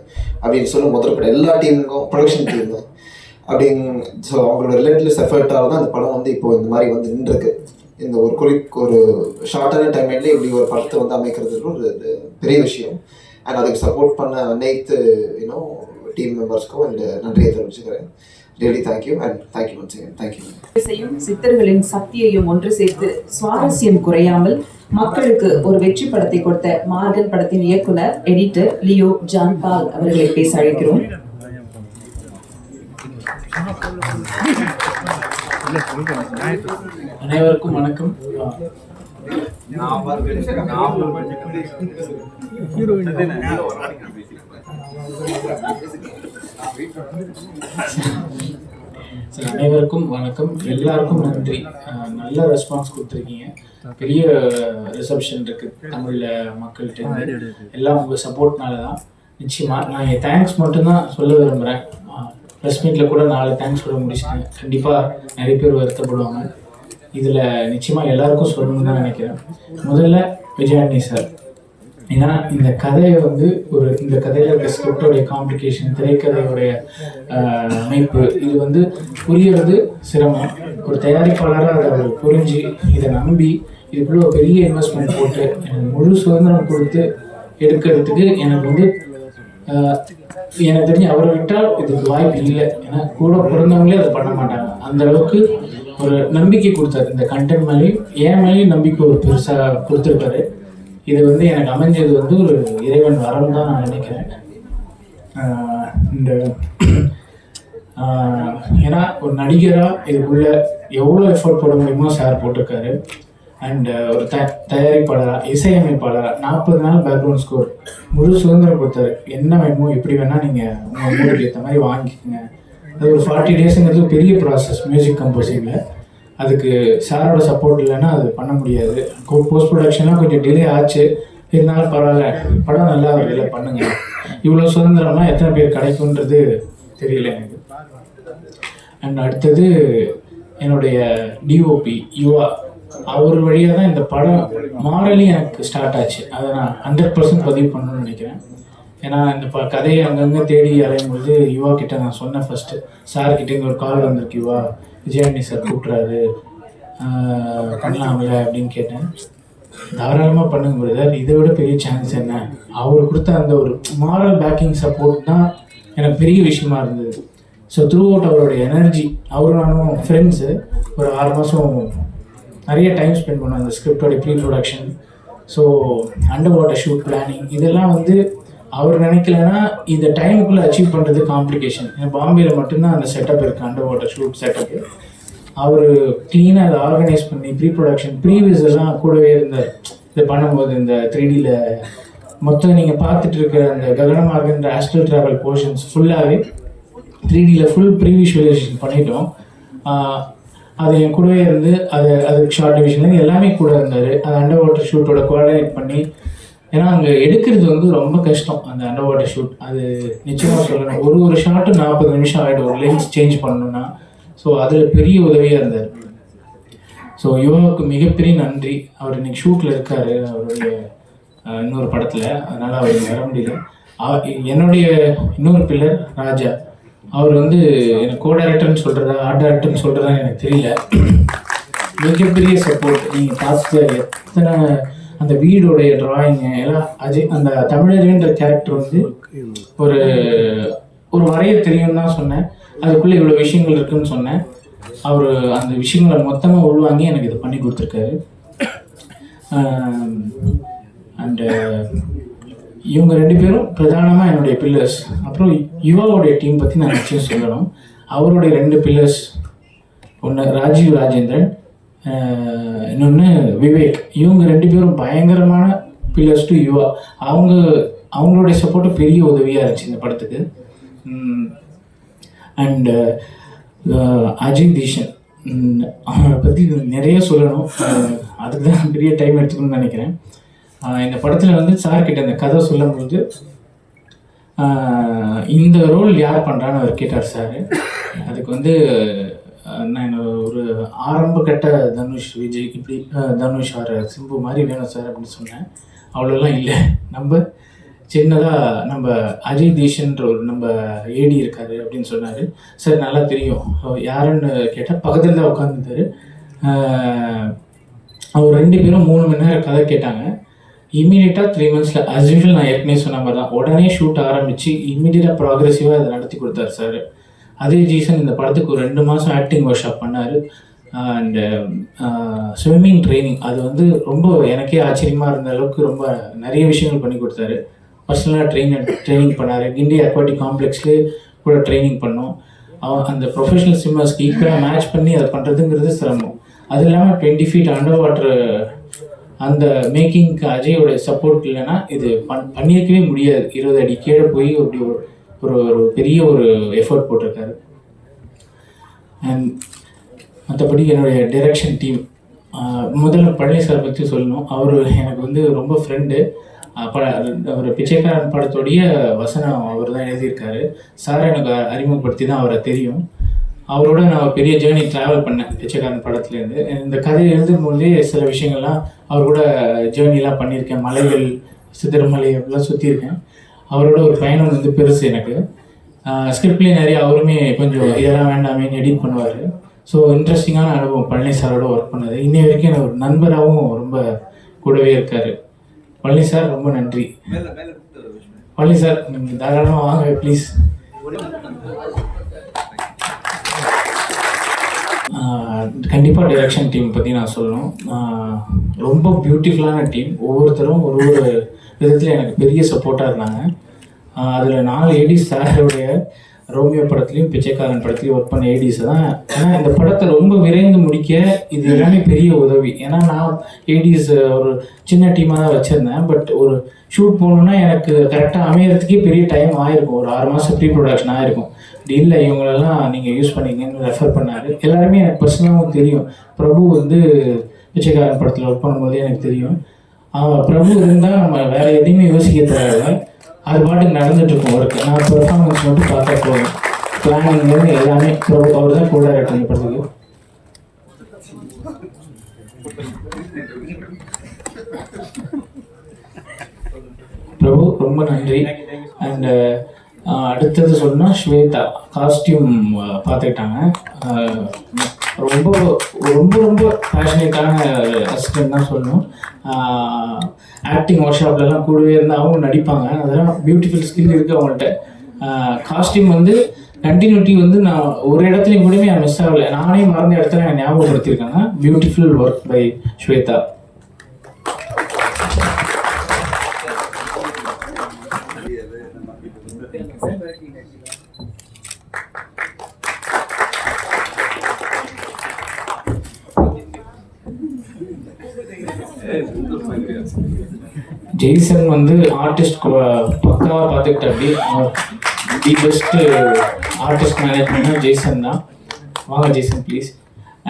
Speaker 4: அப்படின்னு சொல்லி முதல்பட எல்லா டீமுக்கும், ப்ரொடக்ஷன் டீமு அப்படின்னு ஸோ அவங்களோட ரிலேட்டிவ்ஸ் எஃபர்ட்டாக தான் அந்த படம் வந்து இப்போது இந்த மாதிரி வந்து நின்றுருக்கு. இந்த ஒரு ஷார்ட்டான டைம்லேயே இப்படி ஒரு படத்தை வந்து அமைக்கிறது ஒரு பெரிய விஷயம். அண்ட் அதுக்கு சப்போர்ட் பண்ண அனைத்து டீம் மெம்பர்ஸ்க்கும் இந்த நன்றியை தெரிவிச்சுக்கிறேன். Really thank you and thank you once again. Thank you.
Speaker 1: சித்தர்களின் சக்தியையும் ஒன்று சேர்த்து சுவாரஸ்யம் குறையாமல் மக்களுக்கு ஒரு வெற்றி படத்தை கொடுத்த மார்கன் படத்தின் இயக்குனர், எடிட்டர் லியோ ஜான் பால் அவர்களை பேச அழைக்கிறோம்.
Speaker 5: அனைவருக்கும் வணக்கம். அனைவருக்கும் வணக்கம். எல்லாருக்கும் நன்றி. நல்ல ரெஸ்பான்ஸ் கொடுத்துருக்கீங்க. பெரிய ரிசப்ஷன் இருக்கு தமிழ்ல மக்கள்கிட்ட. எல்லாம் உங்கள் சப்போர்ட்னால தான். நிச்சயமாக நான் என் தேங்க்ஸ் மட்டும்தான் சொல்ல விரும்புகிறேன். ப்ரெஸ் மீட்டில் கூட 4 தேங்க்ஸ் சொல்ல முடிச்சிட்டேன். கண்டிப்பாக நிறைய பேர் வருத்தப்படுவாங்க. இதில் நிச்சயமாக எல்லாருக்கும் சொல்லணும்னு தான் நினைக்கிறேன். முதல்ல விஜயாண்டி சார், ஏன்னா இந்த கதையை வந்து இந்த கதையில் இருக்க ஸ்கிரிப்டோடைய காம்ப்ளிகேஷன், திரைக்கதையோடைய அமைப்பு, இது வந்து புரியறது சிரமம். ஒரு தயாரிப்பாளராக அதை அவர் புரிஞ்சு இதை நம்பி இதுக்குள்ள ஒரு பெரிய இன்வெஸ்ட்மெண்ட் போட்டு எனக்கு முழு சுதந்திரம் கொடுத்து எடுக்கிறதுக்கு எனக்கு வந்து எனக்கு தெரிஞ்சு அவரை விட்டால் இதுக்கு வாய்ப்பு இல்லை. ஏன்னா கூட பிறந்தவங்களே அதை பண்ண மாட்டாங்க. அந்த அளவுக்கு ஒரு நம்பிக்கை கொடுத்தாரு. இந்த கண்டென்ட் மேலேயும் என் மேலேயும் நம்பிக்கை ஒரு பெருசாக கொடுத்துருக்காரு. இது வந்து எனக்கு அமைஞ்சது வந்து ஒரு இறைவன் வரம் தான் நான் நினைக்கிறேன். இந்த ஏன்னா ஒரு நடிகராக இதுக்குள்ள எவ்வளோ எஃபோர்ட் போட முடியுமோ சார் போட்டிருக்காரு. அண்ட் ஒரு தயாரிப்பாளராக, இசையமைப்பாளராக 40 நாள் பேக்ரவுண்ட் ஸ்கோர் முழு சுதந்திரம் கொடுத்தாரு. என்ன வேணுமோ எப்படி வேணால் நீங்கள் உங்கள் மூடுக்கு ஏற்ற மாதிரி வாங்கிக்கோங்க. அது ஒரு 40 டேஸுங்கிறது பெரிய ப்ராசஸ் மியூசிக் கம்போசிங்கில். அதுக்கு சாரோட சப்போர்ட் இல்லைன்னா அது பண்ண முடியாது. போஸ்ட் ப்ரொடக்ஷன்லாம் கொஞ்சம் டிலே ஆச்சு. இருந்தாலும் பரவாயில்ல, படம் நல்லா இல்லை பண்ணுங்க. இவ்வளோ சுதந்திரம்லாம் எத்தனை பேர் கிடைக்குன்றது தெரியல எனக்கு. அண்ட் அடுத்தது என்னுடைய டிஓபி யுவா, அவர் வழியாக தான் இந்த படம் மாடலி எனக்கு ஸ்டார்ட் ஆச்சு. அதை நான் 100% பதிவு பண்ணணும்னு நினைக்கிறேன். ஏன்னா இந்த கதையை அங்கங்கே தேடி அலையும்போது யுவா கிட்ட நான் சொன்னேன் ஃபஸ்ட்டு, சார்கிட்ட இங்கே ஒரு கால் வந்திருக்கு, யுவா விஜயாண்டி சார் கூப்பிட்றாரு பண்ணலாம்ல அப்படின்னு கேட்டேன். தாராளமாக பண்ணுங்க பிரதர், இதை விட பெரிய சான்ஸ் என்ன. அவர் கொடுத்த அந்த ஒரு மாரல் பேக்கிங் சப்போர்ட் தான் எனக்கு பெரிய விஷயமா இருந்தது. ஸோ த்ரூ அவுட் அவருடைய எனர்ஜி, அவரும் நானும் ஃப்ரெண்ட்ஸு. ஒரு 6 மாதம் நிறைய டைம் ஸ்பெண்ட் பண்ணோம் அந்த ஸ்கிரிப்டோடைய pre production. So under water shoot planning, இதெல்லாம் வந்து அவர் நினைக்கலன்னா இந்த டைமுக்குள்ளே அச்சீவ் பண்ணுறது காம்ப்ளிகேஷன். பாம்பேயில் மட்டும்தான் அந்த செட்டப் இருக்குது, அண்டர் வாட்டர் ஷூட் செட்டப்பு. அவர் க்ளீனாக அதை ஆர்கனைஸ் பண்ணி ப்ரீ ப்ரொடக்ஷன் ப்ரீவியூஸ் எல்லாம் கூடவே இருந்தார். இதை பண்ணும்போது இந்த 3Dயில் மொத்தம் நீங்கள் பார்த்துட்டு இருக்கிற அந்த ககனமார்கன்ற ஆஸ்ட்ரல் ட்ராவல் போர்ஷன்ஸ் ஃபுல்லாகவே 3Dயில் ஃபுல் ப்ரீ விஷுவலைசேஷன் பண்ணிட்டோம். அது என் கூடவே இருந்து அதுக்கு ஷார்ட் டிவிஷன்லேருந்து எல்லாமே கூட இருந்தார். அது அண்டர் வாட்டர் ஷூட்டோட கோஆர்டினேட் பண்ணி, ஏன்னா அங்கே எடுக்கிறது வந்து ரொம்ப கஷ்டம் அந்த அண்டர் வாட்டர் ஷூட். அது நிச்சயமாக சொல்லணும், ஒரு ஷாட்டு 40 நிமிஷம் ஆகிடும் ஒரு லென்ஸ் சேஞ்ச் பண்ணணுன்னா. ஸோ அதில் பெரிய உதவியாக இருந்தார். ஸோ யுவாவுக்கு மிகப்பெரிய நன்றி. அவர் இன்னைக்கு ஷூட்டில் இருக்கார் அவருடைய இன்னொரு படத்தில், அதனால் அவர் வர முடியல. என்னுடைய இன்னொரு பில்லர் ராஜா, அவர் வந்து எனக்கு கோ டைரக்டர்னு சொல்கிறதா ஆர்ட் டைரக்டர்னு சொல்கிறதா எனக்கு தெரியல. மிகப்பெரிய சப்போர்ட். நீங்கள் பார்த்து எத்தனை அந்த வீடோடைய ட்ராயிங்கு எல்லாம் அந்த தமிழறின்ற கேரக்டர் வந்து ஒரு வரைய தெரியும்னு தான் சொன்னேன். அதுக்குள்ளே இவ்வளோ விஷயங்கள் இருக்குதுன்னு சொன்னேன். அவர் அந்த விஷயங்களை மொத்தமாக உள்வாங்கி எனக்கு இதை பண்ணி கொடுத்துருக்காரு. அண்டு இவங்க 2 பேரும் பிரதானமாக என்னுடைய பில்லர்ஸ். அப்புறம் யுவாவோடைய டீம் பற்றி நான் நிச்சயம் சொல்லணும். அவருடைய 2 பில்லர்ஸ், ஒன்று ராஜீவ் ராஜேந்திரன், இன்னொன்று விவேக். இவங்க 2 பேரும் பயங்கரமான பில்லர்ஸ் டு யுவா. அவங்களுடைய சப்போர்ட்டு பெரிய உதவியாக இருந்துச்சு இந்த படத்துக்கு. அண்டு அஜய் தீஷன், அவரை பற்றி நிறைய சொல்லணும். அதுக்கு தான் பெரிய டைம் எடுத்துக்கணும்னு நினைக்கிறேன். இந்த படத்தில் வந்து சார்கிட்ட இந்த கதை சொல்லும்போது இந்த ரோல் யார் பண்ணுறான்னு அவர் கேட்டார் சார். அதுக்கு வந்து நான் ஒரு ஆரம்ப கட்ட தனுஷ், விஜய், இப்படி தனுஷ் ஆர் சிம்பு மாதிரி வேணும் சார் அப்படின்னு சொன்னேன். அவ்வளோலாம் இல்லை, நம்ம சின்னதாக நம்ம அஜய் தீஷன்ற ஒரு நம்ம ஏடி இருக்கார் அப்படின்னு சொன்னார். சார் நல்லா தெரியும் யாருன்னு கேட்டால் பக்கத்தில் தான் உட்காந்துருந்தார். அவர் 2 பேரும் 3 மணி நேரம் கதை கேட்டாங்க. இமீடியட்டாக 3 மந்த்ஸில் அஸ் யூஷுவல் நான் ஏற்கனவே சொன்ன மாதிரி தான் உடனே ஷூட் ஆரம்பித்து இமீடியட்டாக ப்ராக்ரெசிவாக அதை நடத்தி கொடுத்தாரு சார். அதே ஜீசன் இந்த படத்துக்கு ஒரு 2 மாதம் ஆக்டிங் ஒர்க் ஷாப் பண்ணார். அண்டு ஸ்விம்மிங் ட்ரைனிங், அது வந்து ரொம்ப எனக்கே ஆச்சரியமாக இருந்த அளவுக்கு ரொம்ப நிறைய விஷயங்கள் பண்ணி கொடுத்தாரு. பர்சனலாக ட்ரைனிங் பண்ணார். கிண்டி அக்வாட்டிக் காம்ப்ளெக்ஸ்லேயே கூட ட்ரைனிங் பண்ணோம். அந்த ப்ரொஃபஷனல் ஸ்விம்மர்ஸ்க்கு ஈக்குவலாக மேட்ச் பண்ணி அதை பண்ணுறதுங்கிறது சிரமம். அது இல்லாமல் 20 feet அண்டர் வாட்டர் அந்த மேக்கிங்க்கு அஜயோட சப்போர்ட் இல்லைன்னா இது பண்ணியிருக்கவே முடியாது. 20 அடி கீழே போய் அப்படி ஒரு பெரிய ஒரு எஃபர்ட் போட்டிருக்காரு. அண்ட் மற்றபடி என்னுடைய டைரக்ஷன் டீம், முதல்ல பழனி சார் பற்றி சொல்லணும். அவர் எனக்கு வந்து ரொம்ப ஃப்ரெண்டு. அவர் பிச்சைக்காரன் படத்தோடைய வசனம் அவர் தான் எழுதியிருக்காரு. சார் எனக்கு அறிமுகப்படுத்தி தான் அவரை தெரியும். அவரோட நான் பெரிய ஜேர்னி ட்ராவல் பண்ணேன் பிச்சைக்காரன் படத்துலேருந்து. இந்த கதையை எழுதும் போதே சில விஷயங்கள்லாம் அவர் கூட ஜேர்னிலாம் பண்ணியிருக்கேன். மலைகள், சிதறுமலை அப்படிலாம் சுற்றியிருக்கேன். அவரோட ஒரு பயணம் வந்து பெருசு எனக்கு. ஸ்கிரிப்ட்லேயே நிறைய அவருமே கொஞ்சம் இதெல்லாம் வேண்டாமேன்னு எடிட் பண்ணுவார். ஸோ இன்ட்ரெஸ்டிங்கான அனுபவம் பழனி சாரோட ஒர்க் பண்ணது. இன்னை வரைக்கும் எனக்கு ஒரு நண்பராகவும் ரொம்ப கூடவே இருக்கார். பழனி சார் ரொம்ப நன்றி. பழனி சார் நீங்கள் தாராளமாக வாங்க ப்ளீஸ். கண்டிப்பாக டைரக்ஷன் டீம் பற்றி நான் சொல்லணும். ரொம்ப பியூட்டிஃபுல்லான டீம். ஒவ்வொருத்தரும் ஒரு விதத்தில் எனக்கு பெரிய சப்போர்ட்டாக இருந்தாங்க. அதில் 4 ஏடிஸ் சாரோடைய ரோமியோ படத்துலையும் பிச்சைக்காரன் படத்துலையும் ஒர்க் பண்ண ஏடிஸ் தான். ஏன்னா இந்த படத்தை ரொம்ப விரைந்து முடிக்க இது எல்லாமே பெரிய உதவி. ஏன்னா நான் ஏடிஸ் ஒரு சின்ன டீமாக தான் வச்சுருந்தேன். பட் ஒரு ஷூட் போகணுன்னா எனக்கு கரெக்டாக அமையறதுக்கே பெரிய டைம் ஆகிருக்கும். ஒரு 6 மாதம் ப்ரீ ப்ரொடக்ஷன் ஆகிருக்கும். அப்படி இல்லை, இவங்களெல்லாம் நீங்கள் யூஸ் பண்ணிங்கன்னு ரெஃபர் பண்ணார். எல்லாருமே எனக்கு பர்சனலாகவும் தெரியும். பிரபு வந்து பிச்சைக்காரன் படத்தில் ஒர்க் பண்ணும்போதே எனக்கு தெரியும். பிரபு இருந்தால் நம்ம வேறு எதையுமே யோசிக்க தேவை. அது பாட்டுக்கு நடந்துட்டுருக்கும் ஒர்க்கு. நான் பெர்ஃபார்மன்ஸ் மட்டும் பார்த்தா போதும். பிளானிங்லேருந்து எல்லாமே பிரபு அவர் தான் கூட இருக்கும் இந்த படத்துக்கு. பிரபு ரொம்ப நன்றி. அண்ட் அடுத்தது சொன்னால் ஸ்வேதா காஸ்டியூம் பார்த்துக்கிட்டாங்க. ரொம்ப ரொம்ப ரொம்ப பேஷனேட்டான அசிஸ்டன்ட் தான் சொல்லணும். ஆக்டிங் ஒர்க் ஷாப்லலாம் கூடவே இருந்தால் அவங்க நடிப்பாங்க. அதெல்லாம் பியூட்டிஃபுல் ஸ்கில் இருக்குது அவங்கள்ட்ட. காஸ்டியூம் வந்து கண்டினியூட்டி வந்து நான் ஒரு இடத்துலையும் கூடவே நான் மிஸ் ஆகலை. நானே மறந்த இடத்துல எனக்கு ஞாபகப்படுத்தியிருக்காங்க. Beautiful work by Shweta. Jaison வந்து ஆர்டிஸ்ட் பக்காவாக பார்த்துக்கிட்ட அப்படி தி பெஸ்ட் ஆர்டிஸ்ட் மேனேஜ்மெண்ட்னா ஜெய்சன் தான். வாங்க ஜெய்சன் ப்ளீஸ்.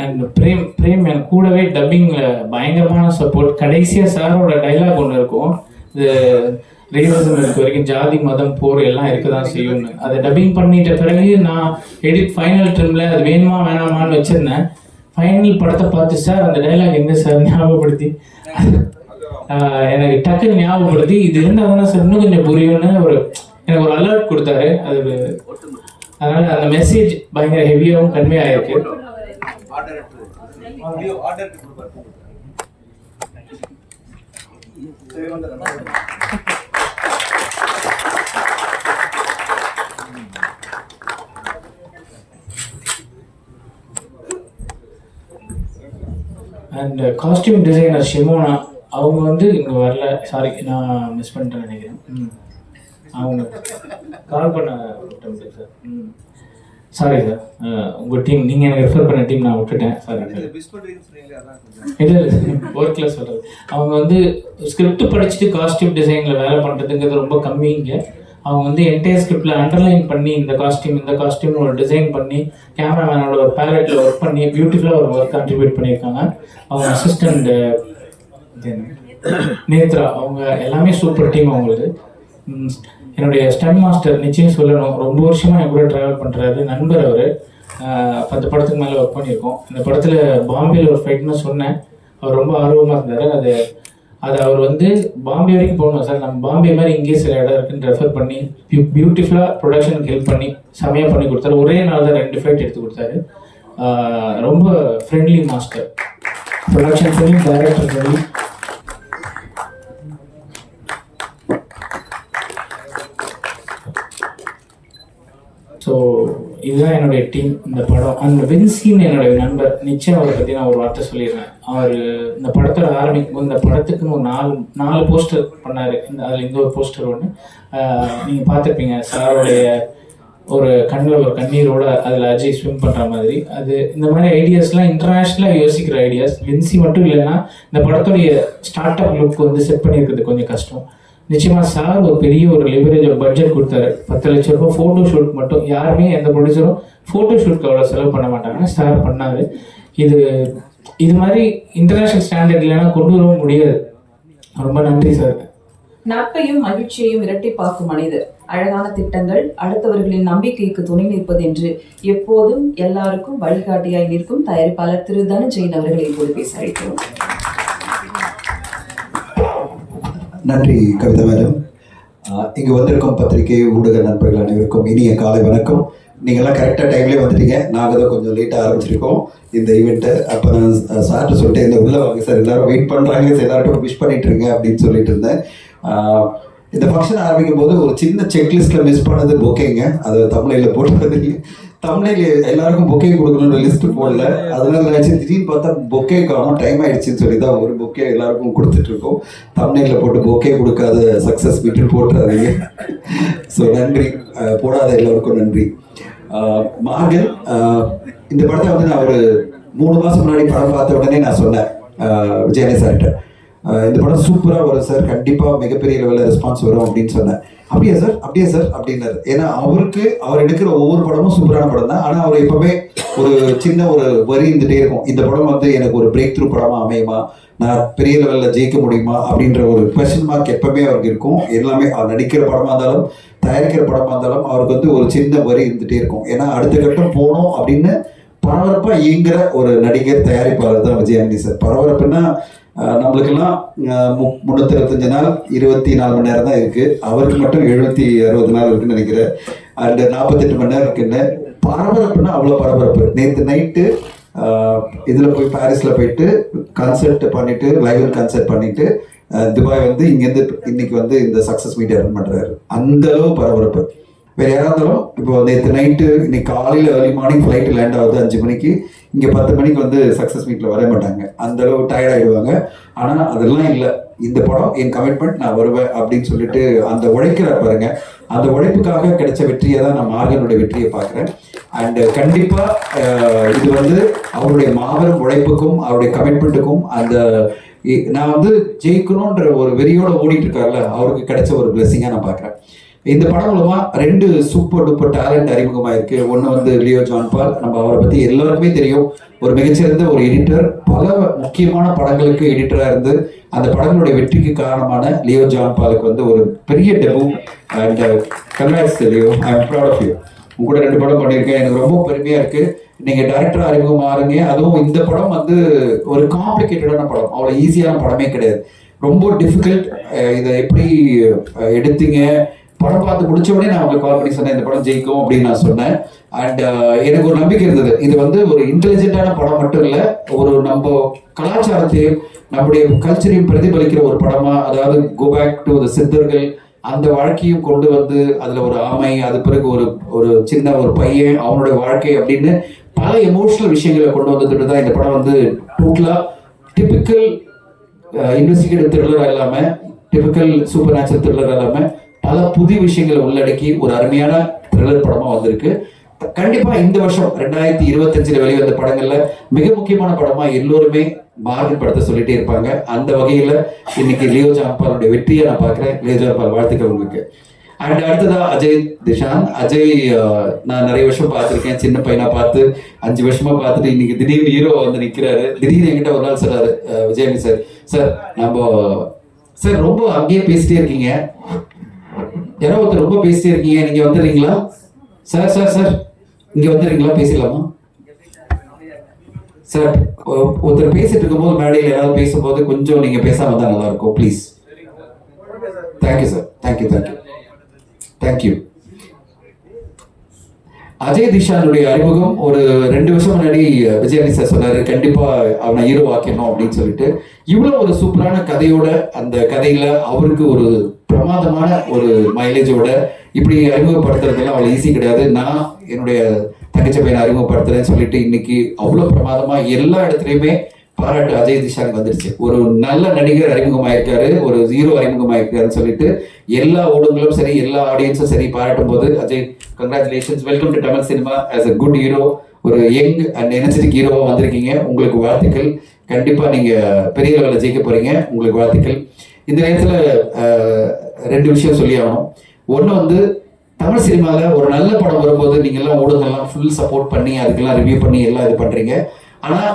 Speaker 5: அண்ட் பிரேம் எனக்கு கூடவே டப்பிங்கில் பயங்கரமான சப்போர்ட். கடைசியாக சாரோட டைலாக் ஒன்று இருக்கும், இது ரியலிசம் இருக்க வரைக்கும் ஜாதி மதம் போர் எல்லாம் இருக்க தான் செய்யும்னு. அதை டப்பிங் பண்ணிட்ட பிறகு நான் எடிட் ஃபைனல் ட்ரிமில் அது வேணுமா வேணாமான்னு வச்சுருந்தேன். ஃபைனல் படத்தை பார்த்து சார் அந்த டைலாக் எங்கே சார் ஞாபகப்படுத்தி எனக்கு டக்குன்னு ஞாபகப்படுத்தி இது இருந்தால் தானே சார் இன்னும் கொஞ்சம் புரியும்னு எனக்கு ஒரு அலர்ட் கொடுத்தாரு. அது அதனால் அந்த மெசேஜ் பயங்கர ஹெவியாகவும் கன்வே ஆகிருக்கு. அண்ட் காஸ்டியூம் டிசைனர் ஷிமோனா அவங்க வந்து இங்கே வரல. சாரி, நான் மிஸ் பண்ணிட்டேன்னு நினைக்கிறேன். அவங்க கால் பண்ண சார். சாரி சார், உங்கள் டீம் நீங்கள் எனக்கு ரெஃபர் பண்ண டீம் நான் விட்டுட்டேன். சாரி இல்லை ஒர்க்கில் சொல்கிறது. அவங்க வந்து ஸ்கிரிப்ட் படிச்சுட்டு காஸ்டியூம் டிசைனில் வேலை பண்ணுறதுங்கிறது ரொம்ப கம்மிங்க. அவங்க வந்து என்டையர் ஸ்கிரிப்டில் அண்டர்லைன் பண்ணி இந்த காஸ்டியூம் ஒரு டிசைன் பண்ணி கேமராமேனோட ஒரு பேலட்டில் ஒர்க் பண்ணி பியூட்டிஃபுல்லாக ஒரு ஒர்க் கான்ட்ரிபியூட் பண்ணியிருக்காங்க. அவங்க அசிஸ்டண்ட் நேத்ரா, அவங்க எல்லாமே சூப்பர் டீம் அவங்களுக்கு. என்னுடைய ஸ்டன் மாஸ்டர் நிச்சயம் சொல்லணும், ரொம்ப வருஷமாக என் கூட ட்ராவல் பண்ணுறாரு நண்பர். அவர் 10 படத்துக்கு மேலே ஒர்க் பண்ணியிருக்கோம். இந்த படத்தில் பாம்பேயில் ஒரு ஃபைட்னு சொன்னேன், அவர் ரொம்ப ஆர்வமாக இருந்தார். அது அவர் வந்து பாம்பே வரைக்கும் போகணும் சார், நம்ம பாம்பே மாதிரி இங்கேயே சில இடம் இருக்குன்னு ரெஃபர் பண்ணி பியூட்டிஃபுல்லாக ப்ரொடக்ஷனுக்கு ஹெல்ப் பண்ணி செமையாக பண்ணி கொடுத்தாரு. ஒரே நாள் தான் 2 ஃபைட் எடுத்து கொடுத்தாரு. ரொம்ப ஃப்ரெண்ட்லி மாஸ்டர். ப்ரொடக்ஷன் சொல்லி டைரக்டர் சொல்லி ஸோ இதுதான் என்னுடைய டீம் இந்த படம். அந்த வின்சின்னு என்னுடைய நண்பர், நிச்சயம் அவரை பற்றி நான் ஒரு வார்த்தை சொல்லிடுறேன். அவர் இந்த படத்தோட இந்த படத்துக்குன்னு ஒரு 4 போஸ்டர் பண்ணார். அதில் இந்த ஒரு போஸ்டர் ஒன்று நீங்கள் பார்த்துருப்பீங்க. சாரோடைய ஒரு கண்ணில் ஒரு கண்ணீரோட அதில் அஜய் ஸ்விம் பண்ணுற மாதிரி அது இந்த மாதிரி ஐடியாஸ்லாம் இன்டர்நேஷ்னலாக யோசிக்கிற ஐடியாஸ். வின்சி மட்டும் இல்லைன்னா இந்த படத்துடைய ஸ்டார்ட் அப் லுக் வந்து செட் பண்ணியிருக்கிறது கொஞ்சம் கஷ்டம். நிச்சயமாக சார் ஒரு பெரிய ஒரு லிவரேஜ் ஒரு பட்ஜெட் கொடுத்தாரு. 10 லட்ச ரூபாய் ஃபோட்டோ ஷூட் மட்டும். யாருமே எந்த ப்ரொடியூசரும் ஃபோட்டோ ஷூட்க்கு அவ்வளோ செலவு பண்ண மாட்டாங்க, சார் பண்ணார். இது மாதிரி இன்டர்நேஷ்னல் ஸ்டாண்டர்ட் இல்லைன்னா கொண்டு வரவும் முடியாது. ரொம்ப நன்றி சார்.
Speaker 1: நட்பையும் மகிழ்ச்சியையும் இரட்டிப்பாக்கும் மனிதர். அழகான திட்டங்கள், அடுத்தவர்களின் நம்பிக்கைக்கு துணை நிற்பது என்று எப்போதும் எல்லாருக்கும் வழிகாட்டியாய் நிற்கும் தயாரிப்பாளர் திரு தனஞ்செயின் அவர்களை இப்போது பேச அழைக்கிறோம்.
Speaker 6: நன்றி கவிதா மேடம். இங்கே வந்திருக்கும் பத்திரிகை ஊடக நண்பர்கள் அனைவருக்கும் இனிய காலை வணக்கம். நீங்கள்லாம் கரெக்டாக டைம்லேயே வந்துட்டீங்க. நாங்கள் தான் கொஞ்சம் லேட்டாக ஆரம்பிச்சிருக்கோம் இந்த ஈவெண்ட்டை. அப்போ நான் சார்ட்டு சொல்லிட்டு இந்த உள்ளே வாங்க சார், எல்லோரும் வெயிட் பண்ணுறாங்க சார், எல்லார்ட்டும் விஷ் பண்ணிட்டுருங்க அப்படின்னு சொல்லிட்டு இருந்தேன். இந்த ஃபங்க்ஷன் ஆரம்பிக்கும் போது ஒரு சின்ன செக்லிஸ்ட்டில் மிஸ் பண்ணது பொக்கேங்க. அது தமிழில் போடுறது தமிழில் எல்லாருக்கும் பொக்கே கொடுக்கணுன்ற லிஸ்ட்டு போடல. அதனால நினச்சி திடீர்னு பார்த்தா பொக்கே காணும், டைம் ஆகிடுச்சின்னு சொல்லி தான் ஒரு பொக்கே எல்லாருக்கும் கொடுத்துட்ருக்கோம். தமிழில் போட்டு பொக்கே கொடுக்காத சக்ஸஸ் விட்டு போட்டுறாதீங்க. ஸோ நன்றி, போடாத எல்லோருக்கும் நன்றி. மார்கன், இந்த படத்தை வந்து நான் ஒரு 3 மாதம் முன்னாடி படம் பார்த்த உடனே நான் சொன்னேன் விஜயனே சார்கிட்ட, இந்த படம் சூப்பராக வரும் சார், கண்டிப்பாக மிகப்பெரிய லெவலில் ரெஸ்பான்ஸ் வரும் அப்படின்னு சொன்னேன். அப்படியே சார் அப்படின்னாரு. ஏன்னா அவர் எடுக்கிற ஒவ்வொரு படமும் சூப்பரான படம் தான். ஆனால் அவர் எப்பவுமே ஒரு சின்ன ஒரு வரி இருந்துகிட்டே இருக்கும், இந்த படம் வந்து எனக்கு ஒரு பிரேக் த்ரூ படமாக அமையுமா, நான் பெரிய லெவலில் ஜெயிக்க முடியுமா அப்படின்ற ஒரு கொஸ்டின் மார்க் எப்பவுமே அவருக்கு இருக்கும். எல்லாமே அவர் நடிக்கிற படமாக இருந்தாலும் தயாரிக்கிற படமாக இருந்தாலும் அவருக்கு வந்து ஒரு சின்ன வரி இருந்துகிட்டே இருக்கும். ஏன்னா அடுத்த கட்டம் போகணும் அப்படின்னு பரபரப்பாக இயங்குற ஒரு நடிகர் தயாரிப்பாளர் தான் விஜயானி சார். பரபரப்புன்னா நம்மளுக்கெல்லாம் 365 நாள் 24 மணி நேரம் தான் இருக்குது. அவருக்கு மட்டும் 760 நாள் இருக்குன்னு நினைக்கிறேன். அண்ட் 48 மணி நேரம் இருக்குன்னு. பரபரப்புன்னா அவ்வளோ பரபரப்பு. நேற்று நைட்டு இதில் போய் பாரிஸில் போயிட்டு கன்சர்ட் பண்ணிவிட்டு லைவ் கன்சர்ட் பண்ணிவிட்டு துபாய் வந்து இங்கேருந்து இன்னைக்கு வந்து இந்த சக்ஸஸ் மீட் அட்டன் பண்ணுறாரு. அந்த அளவு பரபரப்பு. வேறு யாராக இருந்தாலும் இப்போ நேற்று நைட்டு இன்னைக்கு காலையில் ஏர்லி மார்னிங் ஃப்ளைட்டு லேண்ட் ஆகுது 5 மணிக்கு, இங்கே 10 மணிக்கு வந்து சக்ஸஸ் மீட்டில் வர மாட்டாங்க, அந்த அளவு டயர்ட் ஆகிடுவாங்க. ஆனால் அதெல்லாம் இல்லை, இந்த படம் என் கமிட்மெண்ட், நான் வருவேன் அப்படின்னு சொல்லிட்டு அந்த உழைக்கிறார் பாருங்க. அந்த உழைப்புக்காக கிடைச்ச வெற்றியை தான் நான் மார்கனுடைய வெற்றியை பார்க்குறேன். அண்டு கண்டிப்பாக இது வந்து அவருடைய மாபெரும் உழைப்புக்கும் அவருடைய கமிட்மெண்ட்டுக்கும் அந்த நான் வந்து ஜெயிக்கணுன்ற ஒரு வெறியோட ஓடிட்டு இருக்காருல்ல, அவருக்கு கிடைச்ச ஒரு பிளெஸிங்காக நான் பார்க்குறேன். இந்த படம் மூலமா 2 சூப்பர் டூப்பர் டேலண்ட் அறிமுகமாயிருக்கு. ஒன்று வந்து லியோ ஜான் பால், நம்ம அவரை பற்றி எல்லாருக்குமே தெரியும், ஒரு மிகச்சிறந்த ஒரு எடிட்டர், பல முக்கியமான படங்களுக்கு எடிட்டராக இருந்து அந்த படங்களுடைய வெற்றிக்கு காரணமான லியோ ஜான் பாலுக்கு வந்து ஒரு பெரிய debut. And congrats Leo, I am proud of you. உங்க கூட 2 படம் பண்ணியிருக்கேன், எனக்கு ரொம்ப பெருமையாக இருக்குது. நீங்கள் டைரக்டர் அறிமுகமாறுங்க. அதுவும் இந்த படம் வந்து ஒரு காம்ப்ளிகேட்டடான படம், அவ்வளோ ஈஸியான படமே கிடையாது, ரொம்ப டிஃபிகல்ட். இதை எப்படி எடுத்தீங்க, படம் பார்த்து முடிச்ச உடனே நான் உங்களுக்கு கால் பண்ணி சொன்னேன் இந்த படம் ஜெயிக்கும் அப்படின்னு நான் சொன்னேன். அண்ட் எனக்கு ஒரு நம்பிக்கை இருந்தது, இது வந்து ஒரு இன்டெலிஜென்ட்டான படம் மட்டும் இல்லை, ஒரு நம்ம கலாச்சாரத்தையும் நம்முடைய கல்ச்சரையும் பிரதிபலிக்கிற ஒரு படமா, அதாவது கோ பேக் டு த சித்தர்கள் அந்த வாழ்க்கையும் கொண்டு வந்து அதில் ஒரு ஆமை, அது பிறகு ஒரு சின்ன ஒரு பையன் அவனுடைய வாழ்க்கை அப்படின்னு பல எமோஷனல் விஷயங்களை கொண்டு வந்துட்டு தான் இந்த படம் வந்து டோட்டலாக டிபிக்கல் இன்வெஸ்டிகேட்டிவ் த்ரில்லர் இல்லாமல், டிபிக்கல் சூப்பர் நேச்சுரல் த்ரில்லர் இல்லாமல் பல புதிய விஷயங்களை உள்ளடக்கி ஒரு அருமையான த்ரில்லர் படமா வந்திருக்கு. கண்டிப்பா இந்த வருஷம் 2025 வெளிவந்த படங்கள்ல மிக முக்கியமான படமா எல்லோருமே மார்கன் படத்தை சொல்லிட்டே இருப்பாங்க. அந்த வகையில இன்னைக்கு லியோ ஜான் பாலுடைய வெற்றியை நான் பார்க்கிறேன். லியோ ஜான் பால், வாழ்த்துக்கள் உங்களுக்கு. அண்ட் அடுத்ததா அஜய் திஷான். அஜய் நான் நிறைய வருஷம் பார்த்துருக்கேன், சின்ன பையனா பார்த்து 5 வருஷமா பார்த்துட்டு இன்னைக்கு திடீர்னு ஹீரோ வந்து நிற்கிறாரு. திடீர்னு என்கிட்ட ஒரு நாள் சொல்றாரு, விஜயனி சார், சார் நம்ம சார் ரொம்ப அங்கேயே பேசிட்டே இருக்கீங்க, யாரோ ஒருத்தர் ரொம்ப பேசிட்டே இருக்கீங்க, நீங்க வந்துடுறீங்களா சார், சார் சார் இங்க வந்துடுறீங்களா, பேசலாமா சார். ஒருத்தர் பேசிட்டு இருக்கும்போது மேடையில் யாராவது பேசும்போது கொஞ்சம் நீங்க பேசாம தான் நல்லா இருக்கும் please. Thank you sir, thank you thank you thank you. Ajay திஷானுடைய அறிமுகம் ஒரு 2 வருஷம் முன்னாடி விஜயானி சார் சொன்னாரு, கண்டிப்பா அவனை ஹீரோ ஆக்கணும் அப்படின்னு சொல்லிட்டு. இவ்வளவு ஒரு சூப்பரான கதையோட, அந்த கதையில அவருக்கு ஒரு பிரமாதமான ஒரு மைலேஜோட இப்படி அறிமுகப்படுத்துறதுலாம் அவ்வளோ ஈஸி கிடையாது. நான் என்னுடைய தங்கச்சி பையனை அறிமுகப்படுத்துறேன்னு சொல்லிட்டு இன்னைக்கு அவ்வளோ பிரமாதமா எல்லா இடத்துலையுமே
Speaker 7: பாராட்டு அஜய் திஷானுக்கு வந்துருச்சு. ஒரு நல்ல நடிகர் அறிமுகமாயிருக்காரு, ஒரு ஹீரோ அறிமுகமாயிருக்காருன்னு சொல்லிட்டு எல்லா ஊடகங்களும் சரி, எல்லா ஆடியன்ஸும் சரி பாராட்டும் போது Ajay congratulations, welcome to Tamil cinema as a good hero. ஒரு யங் அண்ட் எனர்ஜெட்டிக் ஹீரோவாக வந்திருக்கீங்க. உங்களுக்கு வாழ்த்துக்கள். கண்டிப்பாக நீங்கள் பெரிய லெவலில் ஜெயிக்க போகிறீங்க. உங்களுக்கு வாழ்த்துக்கள். இந்த நேரத்தில் 2 விஷயம் சொல்லி ஆகணும். ஒன்று வந்து தமிழ் சினிமாவில் ஒரு நல்ல படம் வரும்போது நீங்கள்லாம் ஊடகங்கள்லாம் ஃபுல் சப்போர்ட் பண்ணி அதுக்கெல்லாம் ரிவ்யூ பண்ணி எல்லாம் இது பண்ணுறீங்க. ஆனால்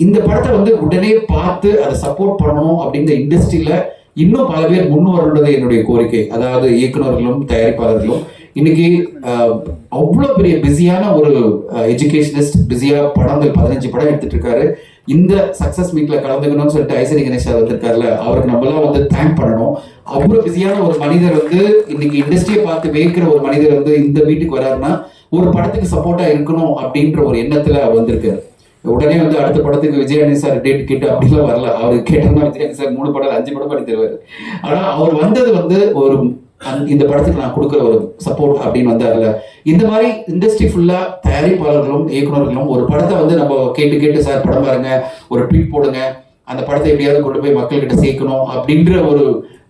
Speaker 7: இந்த படத்தை வந்து உடனே பார்த்து அதை சப்போர்ட் பண்ணணும் அப்படின்ற இண்டஸ்ட்ரியில் இன்னும் பல பேர் முன் வரணுன்றது என்னுடைய கோரிக்கை. அதாவது இயக்குநர்களும் தயாரிப்பாளர்களும் இன்னைக்கு அவ்வளோ பெரிய பிஸியான ஒரு எஜுகேஷனிஸ்ட், பிஸியாக படங்கள் 15 படம் எடுத்துட்டு இருக்காரு. இந்த சக்சஸ் மீட்ல கலந்துக்கணும்னு சொல்லிட்டு ஐசரி கணேஷ் வந்திருக்காருல, அவருக்கு நம்மளாம் வந்து தேங்க் பண்ணணும். அவ்வளோ பிஸியான ஒரு மனிதர் வந்து இன்னைக்கு இண்டஸ்ட்ரியை பார்த்து வேக்கிற ஒரு மனிதர் வந்து இந்த வீட்டுக்கு வராருன்னா ஒரு படத்துக்கு சப்போர்ட்டா இருக்கணும் அப்படின்ற ஒரு எண்ணத்துல அவர் வந்திருக்காரு. உடனே வந்து அடுத்த படத்துக்கு விஜயானி சார் டேட் கேட்டு அப்படிலாம் வரல. அவரு கேட்டோம்னா விஜயானி சார் 3 படம் 5 படம் பண்ணி தருவாரு. ஆனா அவர் வந்தது வந்து ஒரு இந்த படத்துக்கு நான் கொடுக்குற ஒரு சப்போர்ட் அப்படின்னு வந்தார்ல. இந்த மாதிரி இண்டஸ்ட்ரி ஃபுல்லா தயாரிப்பாளர்களும் இயக்குநர்களும் ஒரு படத்தை வந்து நம்ம கேட்டு சார் படம் பாருங்க, ஒரு ட்வீட் போடுங்க, அந்த படத்தை எப்படியாவது கொண்டு போய் மக்கள்கிட்ட சேர்க்கணும் அப்படின்ற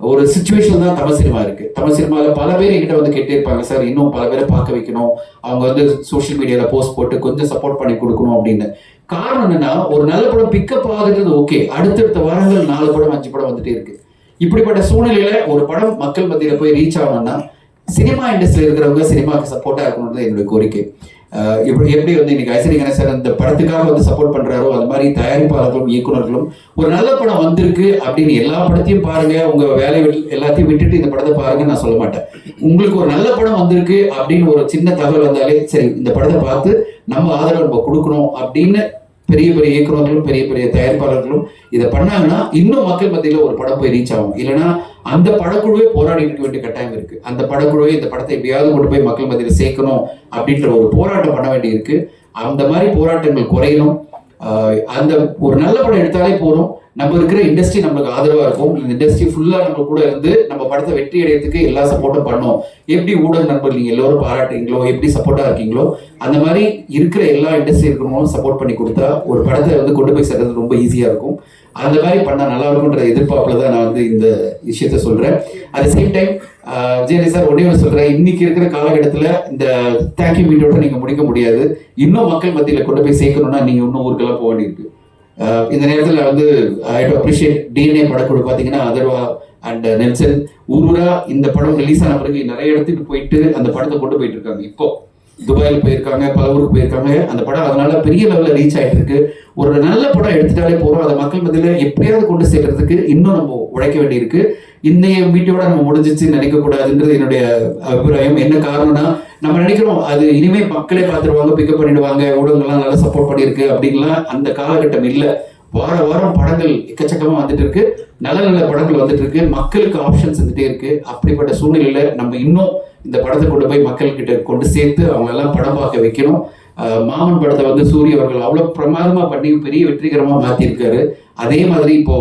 Speaker 7: ஒரு சுச்சுவேஷன் தான் தமிழ் சினிமா இருக்கு. தமிழ் சினிமாவில் பல பேர் என்கிட்ட வந்து கேட்டே இருப்பாங்க, சார் இன்னும் பல பேரை பார்க்க வைக்கணும், அவங்க வந்து சோஷியல் மீடியாவில் போஸ்ட் போட்டு கொஞ்சம் சப்போர்ட் பண்ணி கொடுக்கணும் அப்படின்னு. காரணம் என்னன்னா, ஒரு நல்ல படம் பிக்கப் ஆகுறது ஓகே, அடுத்தடுத்த வாரங்கள் 4 படம் 5 படம் வந்துட்டே இருக்கு. இப்படிப்பட்ட சூழ்நிலையில ஒரு படம் மக்கள் மத்தியில போய் ரீச் ஆகணும்னா சினிமா இண்டஸ்ட்ரியில் இருக்கிறவங்க சினிமாவுக்கு சப்போர்ட்டா இருக்கணும்ன்றது என்னுடைய கோரிக்கை. எப்படி வந்து இன்னைக்கு ஐசரி கணேசன் இந்த படத்துக்காக வந்து சப்போர்ட் பண்றாரோ, அது மாதிரி தயாரிப்பாளர்களும் இயக்குநர்களும் ஒரு நல்ல படம் வந்திருக்கு அப்படின்னு எல்லா படத்தையும் பாருங்க, உங்க வேலை எல்லாத்தையும் விட்டுட்டு இந்த படத்தை பாருங்க நான் சொல்ல மாட்டேன். உங்களுக்கு ஒரு நல்ல படம் வந்திருக்கு அப்படின்னு ஒரு சின்ன தகவல் வந்தாலே சரி, இந்த படத்தை பார்த்து நம்ம ஆதரவு நம்ம கொடுக்கணும் அப்படின்னு பெரிய பெரிய இயக்குநர்களும் பெரிய பெரிய தயாரிப்பாளர்களும் இதை பண்ணாங்கன்னா இன்னும் மக்கள் மத்தியில ஒரு படம் போய் ரீச் ஆகும். இல்லைன்னா அந்த படக்குழுவே போராடி இருக்க வேண்டிய கட்டாயம் இருக்கு. அந்த படக்குழுவே இந்த படத்தை எப்படியாவது கொண்டு போய் மக்கள் மத்தியில சேர்க்கணும் அப்படின்ற ஒரு போராட்டம் பண்ண வேண்டி இருக்கு. அந்த மாதிரி போராட்டங்கள் குறையணும். அந்த ஒரு நல்ல படம் எடுத்தாலே போதும், நம்ம இருக்கிற இண்டஸ்ட்ரி நம்மளுக்கு ஆதரவா இருக்கும். இந்த இண்டஸ்ட்ரி ஃபுல்லா நம்ம கூட இருந்து நம்ம படத்தை வெற்றி அடையறதுக்கு எல்லா சப்போர்ட்டும் பண்ணோம். எப்படி ஊடக நண்பர்கள் நீங்க எல்லாரும் பாராட்டுறீங்களோ, எப்படி சப்போர்ட்டா இருக்கீங்களோ, அந்த மாதிரி இருக்கிற எல்லா இண்டஸ்ட்ரி இருக்கிறவங்களும் சப்போர்ட் பண்ணி கொடுத்தா ஒரு படத்தை வந்து கொண்டு போய் சேர்றது ரொம்ப ஈஸியா இருக்கும். அந்த மாதிரி பண்ணா நல்லா இருக்கும்ன்ற எதிர்பார்ப்புல தான் நான் வந்து இந்த விஷயத்த சொல்றேன். அட் சேம் டைம் விஜயனி சார் ஒன்னே ஒன்று சொல்றேன், இன்னைக்கு இருக்கிற காலகட்டத்தில் இந்த தேங்க்யூ மீட்டோட நீங்க முடிக்க முடியாது. இன்னும் மக்கள் மத்தியில கொண்டு போய் சேர்க்கணும்னா நீங்க இன்னும் ஊருக்கெல்லாம் போக வேண்டியிருக்கு. இந்த நேரத்தில் வந்து ஐ டு அப்ரிஷியேட் டிஎன்ஏ படக்குழு. பார்த்தீங்கன்னா அதர்வா அண்ட் நெல்சன் ஊரூரா இந்த படம் ரிலீஸ் ஆன பிறகு நிறைய இடத்துக்கு போயிட்டு அந்த படத்தை கொண்டு போயிட்டு இருக்காங்க. இப்போ துபாயில் போயிருக்காங்க, பல ஊருக்கு போயிருக்காங்க. அந்த படம் அதனால பெரிய லெவலில் ரீச் ஆகிட்டு இருக்கு. ஒரு நல்ல படம் எடுத்துட்டாலே போகிறோம், அதை மக்கள் மத்தியில் எப்படியாவது கொண்டு சேர்க்கறதுக்கு இன்னும் நம்ம உழைக்க வேண்டியிருக்கு. இன்னைய மீட்டோட நம்ம முடிஞ்சிச்சு நினைக்கக்கூடாதுன்றது என்னுடைய அபிப்பிராயம். என்ன காரணம்னா, நம்ம நினைக்கிறோம் அது இனிமே மக்களே பார்த்துருவாங்க, பிக்கப் பண்ணிடுவாங்க, ஊடகங்கள்லாம் நல்லா சப்போர்ட் பண்ணியிருக்கு அப்படின்லாம் அந்த காலகட்டம் இல்லை. வார வாரம் படங்கள் எக்கச்சக்கமாக வந்துட்டு இருக்கு, நல்ல நல்ல படங்கள் வந்துட்டு இருக்கு, மக்களுக்கு ஆப்ஷன்ஸ் வந்துட்டே இருக்கு. அப்படிப்பட்ட சூழ்நிலையில நம்ம இன்னும் இந்த படத்தை கொண்டு போய் மக்கள்கிட்ட கொண்டு சேர்த்து அவங்க எல்லாம் படம் பார்க்க வைக்கணும். மாமன் படத்தை வந்து சூரிய அவர்கள் அவ்வளவு பிரமாதமா பண்ணி பெரிய வெற்றிகரமா மாத்திருக்காரு. அதே மாதிரி இப்போ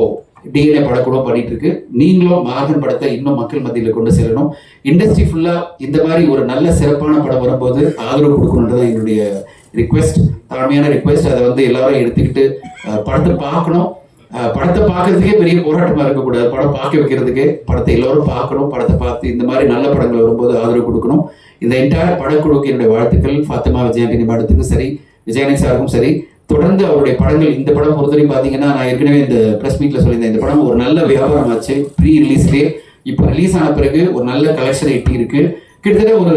Speaker 7: டிஎன்ஏ படக்கூட பண்ணிட்டு இருக்கு. நீங்களும் மாகன் படத்தை இன்னும் மக்கள் மத்தியில் கொண்டு செல்லணும். இண்டஸ்ட்ரி ஃபுல்லா இந்த மாதிரி ஒரு நல்ல சிறப்பான படம் வரும்போது ஆதரவு கொடுக்கணுன்றது என்னுடைய ரிக்வெஸ்ட், தாழ்மையான ரிக்வெஸ்ட். அதை வந்து எல்லாரும் எடுத்துக்கிட்டு படத்தை பார்க்கணும். படத்தை பார்க்கறதுக்கே பெரிய போராட்டமா இருக்கக்கூடாது, படம் பார்க்க வைக்கிறதுக்கு படத்தை எல்லாரும் பார்க்கணும். படத்தை பார்த்து இந்த மாதிரி நல்ல படங்கள் வரும்போது ஆதரவு கொடுக்கணும். இந்த என்டையர் படக்குழுக்கு என்னுடைய வாழ்த்துக்கள். ஃபாத்திமா விஜயாண்டினி படத்துக்கும் சரி, விஜயானி சாருக்கும் சரி, தொடர்ந்து அவருடைய படங்கள். இந்த படம் பொறுத்தவரைக்கும் பார்த்தீங்கன்னா, நான் ஏற்கனவே இந்த ப்ரெஸ் மீட்ல சொல்லியிருந்தேன், இந்த படம் ஒரு நல்ல வியாபாரம் ஆச்சு ப்ரீ ரிலீஸ்லேயே. இப்போ ரிலீஸ் ஆன பிறகு ஒரு நல்ல கலெக்ஷன் எட்டி இருக்கு. கிட்டத்தட்ட ஒரு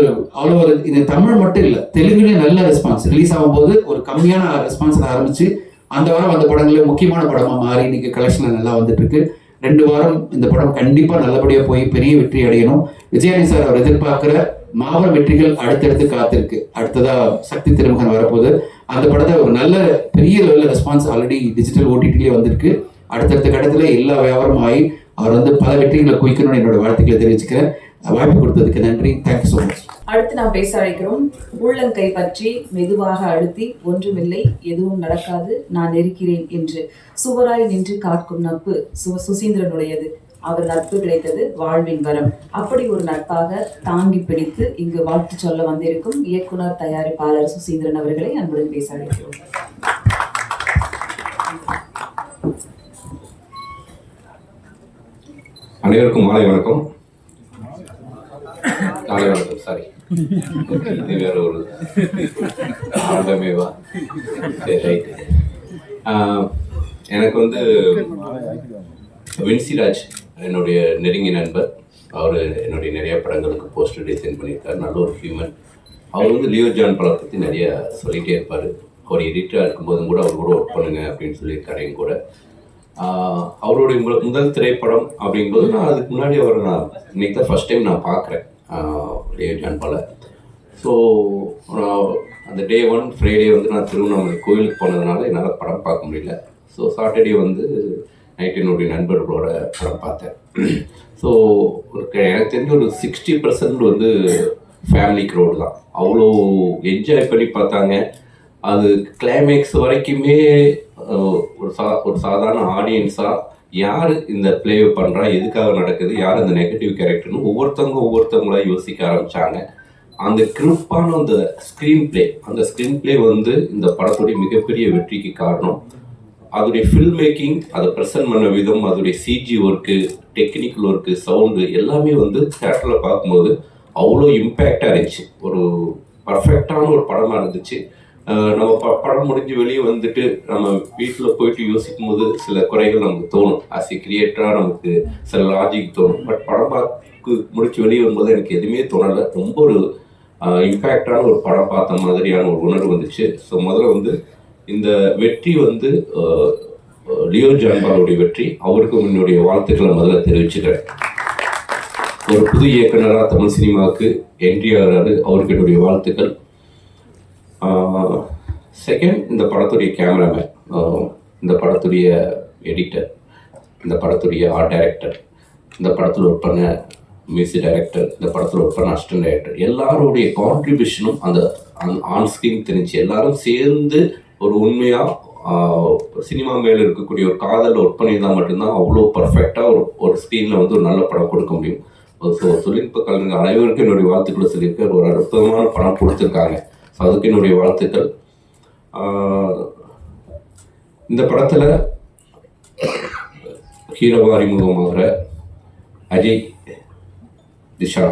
Speaker 7: இது தமிழ் மட்டும் இல்லை, தெலுங்குலேயும் நல்ல ரெஸ்பான்ஸ். ரிலீஸ் ஆகும்போது ஒரு கம்மியான ரெஸ்பான்ஸ் ஆரம்பிச்சு அந்த வாரம் அந்த படங்களே முக்கியமான படமா மாறி இன்னைக்கு கலெக்ஷன் நல்லா வந்துட்டு இருக்கு. 2 வாரம் இந்த படம் கண்டிப்பா நல்லபடியா போய் பெரிய வெற்றி அடையணும். விஜயானி சார் அவர் எதிர்பார்க்கிற மாபெரும் வெற்றிகள் அடுத்தடுத்து காத்திருக்கு. அடுத்ததா சக்தி திருமகன் வரப்போகுது. அந்த படத்தை ஒரு நல்ல பெரிய லெவலில் ரெஸ்பான்ஸ் ஆல்ரெடி டிஜிட்டல் ஓடிடிலேயே வந்திருக்கு. அடுத்தடுத்த கட்டத்தில் எல்லா வியாபாரமும் ஆகி அவர் வந்து பல வெற்றிகளை குவிக்கணும்னு என்னோட வாழ்த்துக்களை தெரிவிச்சுக்கிறேன். வாய்ப்பு கொடுத்ததுக்கு நன்றி. Thank you so much.
Speaker 1: அடுத்து நாம் பேச அழைக்கிறோம். உள்ளங்கை பற்றி மெதுவாக அழுத்தி, ஒன்றுமில்லை, எதுவும் நடக்காது, நான் இருக்கிறேன் என்று சுவராய் நின்று காக்கும் நட்பு சுசீந்திரனுடையது. அவர் நட்பு கிடைத்தது வாழ்வின் வரம். அப்படி ஒரு நட்பாக தாங்கி பிடித்து இங்கு வாழ்த்து சொல்ல வந்திருக்கும் இயக்குனர் தயாரிப்பாளர் சுசீந்திரன் அவர்களை அன்புடன் பேச அழைக்கிறோம்.
Speaker 8: அனைவருக்கும் மாலை வணக்கம். காலை வணக்கம், சாரி. இது வேற ஒரு ஆரம்பமேவா? சரி, ரைட்டு. எனக்கு வந்து வின்சிராஜ் என்னுடைய நெருங்கிய நண்பர். அவர் என்னுடைய நிறைய படங்களுக்கு போஸ்டர் டிசைன் பண்ணியிருக்கார். நல்ல ஒரு ஹியூமன். அவர் வந்து லியோ ஜான் படம் பற்றி நிறைய சொல்லிகிட்டே இருப்பார். அவர் எடிட்டராக இருக்கும்போதும் கூட அவர் கூட ஒர்க் பண்ணுங்க அப்படின்னு சொல்லியிருக்காரு என் கூட. அவருடைய முதல் திரைப்படம் அப்படிங்கும்போது நான் அதுக்கு முன்னாடி அவரை நான் இன்னைக்கு தான் ஃபஸ்ட் டைம் நான் பார்க்குறேன் லியோ ஜான் படம். ஸோ அந்த டே 1 ஃப்ரைடே வந்து நான் திருவண்ணாமலை கோயிலுக்கு போனதுனால என்னால் படம் பார்க்க முடியல. ஸோ சாட்டர்டே வந்து நைட் என்னுடைய நண்பர்களோட படம் பார்த்தேன். ஸோ எனக்கு தெரிஞ்ச ஒரு 60% வந்து ஃபேமிலி க்ரௌடு தான். அவ்வளோ என்ஜாய் பண்ணி பார்த்தாங்க. அது கிளைமேக்ஸ் வரைக்குமே ஒரு சாதாரண ஆடியன்ஸாக யார் இந்த ப்ளே பண்ணுறா, எதுக்காக நடக்குது, யார் அந்த நெகட்டிவ் கேரக்டர்னு ஒவ்வொருத்தவங்களா யோசிக்க ஆரம்பித்தாங்க. அந்த கிரிப்பான அந்த ஸ்க்ரீன் ப்ளே வந்து இந்த படத்துடைய மிகப்பெரிய வெற்றிக்கு காரணம். அதோடைய ஃபில்ம் மேக்கிங், அதை ப்ரெசென்ட் பண்ண விதம், அதோடைய CG work, technical work, sound எல்லாமே வந்து தேட்டரில் பார்க்கும்போது அவ்வளோ இம்பேக்டாக இருந்துச்சு. ஒரு பர்ஃபெக்டான ஒரு படமாக இருந்துச்சு. நம்ம படம் முடிஞ்சு வெளியே வந்துட்டு நம்ம வீட்டில் போயிட்டு யோசிக்கும் போது சில குறைகள் நமக்கு தோணும். ஆஸ் எ கிரியேட்டராக நமக்கு சில லாஜிக் தோணும். பட் படம் பார்த்து முடிச்சு வெளியே வரும்போது எனக்கு எதுவுமே தோணலை. ரொம்ப ஒரு இம்பேக்டான ஒரு படம் பார்த்த மாதிரியான ஒரு உணர்வு வந்துச்சு. ஸோ முதல்ல வந்து இந்த வெற்றி வந்து லியோ ஜான் பாலுடைய வெற்றி. அவருக்கு என்னுடைய வாழ்த்துக்களை முதல்ல தெரிவிச்சுக்கிறேன். ஒரு புது இயக்குனராக தமிழ் சினிமாவுக்கு என்ட்ரி ஆகிறாரு, அவருக்கு என்னுடைய வாழ்த்துக்கள். செகண்ட், இந்த படத்துடைய கேமராமேன், இந்த படத்துடைய எடிட்டர், இந்த படத்துடைய ஆர்ட் டைரக்டர், இந்த படத்தில் ஒர்க் பண்ண மியூசிக் டைரக்டர், இந்த படத்தில் ஒர்க் பண்ண அசிஸ்டன்ட் டைரக்டர், எல்லாருடைய கான்ட்ரிபியூஷனும் அந்த ஆன் ஸ்க்ரீன் தெரிஞ்சு எல்லாரும் சேர்ந்து ஒரு உண்மையாக சினிமா மேலே இருக்கக்கூடிய ஒரு காதலில் ஒர்க் பண்ணியிருந்தால் மட்டும்தான் அவ்வளோ பர்ஃபெக்டாக ஒரு ஸ்க்ரீனில் வந்து ஒரு நல்ல படம் கொடுக்க முடியும். ஸோ தொழில்நுட்ப கலைஞர்கள் அனைவருக்கும் என்னுடைய வாழ்த்துக்களை சொல்லியிருக்காரு. ஒரு அற்புதமான படம் கொடுத்துருக்காங்க. ஸோ அதுக்கு என்னுடைய வாழ்த்துக்கள். இந்த படத்தில் ஹீரோவா அறிமுகமாகிற அஜய், திஷா,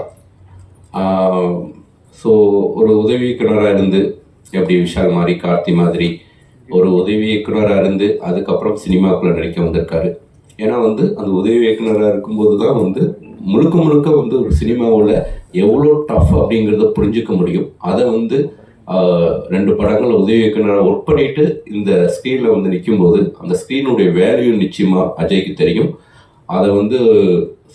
Speaker 8: ஸோ ஒரு உதவி இயக்குனராக இருந்து எப்படி விஷால் மாதிரி, கார்த்தி மாதிரி ஒரு உதவி இயக்குனராக இருந்து அதுக்கப்புறம் சினிமாக்குள்ளே நடிக்க வந்திருக்காரு. ஏன்னா வந்து அந்த உதவி இயக்குனராக இருக்கும்போது தான் வந்து முழுக்க வந்து ஒரு சினிமாவில் எவ்வளோ டஃப் அப்படிங்கிறத புரிஞ்சுக்க முடியும். அதை வந்து 2 படங்கள் உதவி இயக்குனராக ஒர்க் பண்ணிட்டு இந்த ஸ்க்ரீனில் வந்து நிற்கும்போது அந்த ஸ்க்ரீனுடைய வேல்யூ நிச்சயமாக அஜய்க்கு தெரியும். அதை வந்து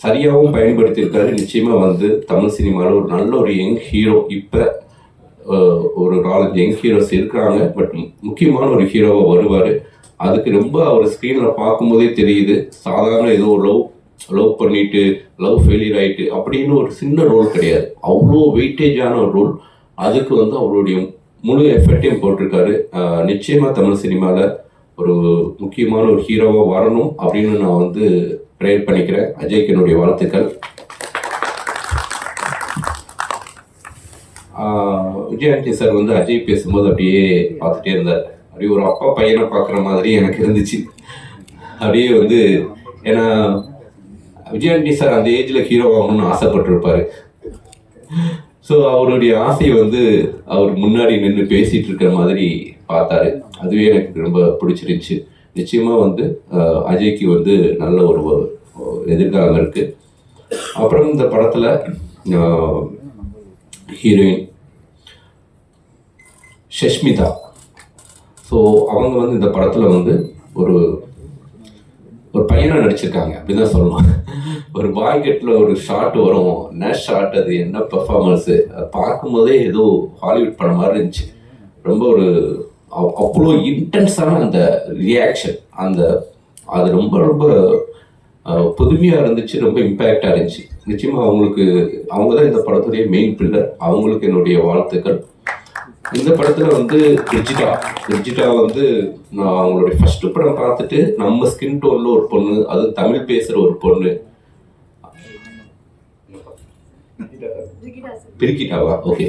Speaker 8: சரியாகவும் பயன்படுத்தியிருக்காரு. நிச்சயமாக வந்து தமிழ் சினிமாவில் ஒரு நல்ல ஒரு யங் ஹீரோ, இப்போ ஒரு 4 யங் ஹீரோஸ் இருக்கிறாங்க, பட் முக்கியமான ஒரு ஹீரோவாக வருவார். அதுக்கு ரொம்ப அவர் ஸ்க்ரீனில் பார்க்கும்போதே தெரியுது. சாதாரண ஏதோ லவ் பண்ணிட்டு லவ் ஃபெயிலியர் ஆகிட்டு அப்படின்னு ஒரு சின்ன ரோல் கிடையாது. அவ்வளோ வெயிட்டேஜான ஒரு ரோல். அதுக்கு வந்து அவருடைய முழு எஃபர்ட்டையும் போட்டிருக்காரு. நிச்சயமாக தமிழ் சினிமாவில் ஒரு முக்கியமான ஒரு ஹீரோவாக வரணும் அப்படின்னு நான் வந்து ப்ரேயர் பண்ணிக்கிறேன். அஜய்க்கு என்னுடைய வாழ்த்துக்கள். விஜயாண்டி சார் வந்து அஜய் பேசும்போது அப்படியே பார்த்துட்டே இருந்தார். அப்படியே ஒரு அப்பா பையனை பார்க்குற மாதிரி எனக்கு இருந்துச்சு. அப்படியே வந்து ஏன்னா விஜயாண்டி சார் அந்த ஏஜில் ஹீரோ ஆகணும்னு ஆசைப்பட்டிருப்பாரு. ஸோ அவருடைய ஆசையை வந்து அவர் முன்னாடி நின்று பேசிகிட்டு இருக்கிற மாதிரி பார்த்தாரு. அதுவே எனக்கு ரொம்ப பிடிச்சிருந்துச்சு. நிச்சயமாக வந்து அஜய்க்கு வந்து நல்ல ஒரு எதிர்காலம் இருக்குது. அப்புறம் இந்த படத்தில் ஹீரோயின் ஷஷ்மிதா. ஸோ அவங்க வந்து இந்த படத்தில் வந்து ஒரு பையனாக நடிச்சிருக்காங்க அப்படின்னு தான் சொல்லணும். ஒரு பாய்கெட்டில் ஒரு ஷாட் வரும், நேஷ் ஷாட், அது என்ன பெர்ஃபார்மன்ஸு, அதை பார்க்கும்போதே ஏதோ ஹாலிவுட் படம் மாதிரி இருந்துச்சு. ரொம்ப ஒரு அவ்வளோ இன்டென்ஸான அந்த ரியாக்ஷன், அது ரொம்ப ரொம்ப புதுமையாக இருந்துச்சு, ரொம்ப இம்பேக்டாக இருந்துச்சு. நிச்சயமாக அவங்க தான் இந்த படத்துடைய மெயின் பில்லர். அவங்களுக்கு என்னுடைய வாழ்த்துக்கள். இந்த படத்தில் வந்து பிரிஜிட்டா வந்து நான் அவங்களுடைய ஃபர்ஸ்ட் படம் பார்த்துட்டு நம்ம ஸ்கின் டோனில் ஒரு பொண்ணு, அது தமிழ் பேசுகிற ஒரு பொண்ணு, பிரிக்கிட்டாவா, ஓகே,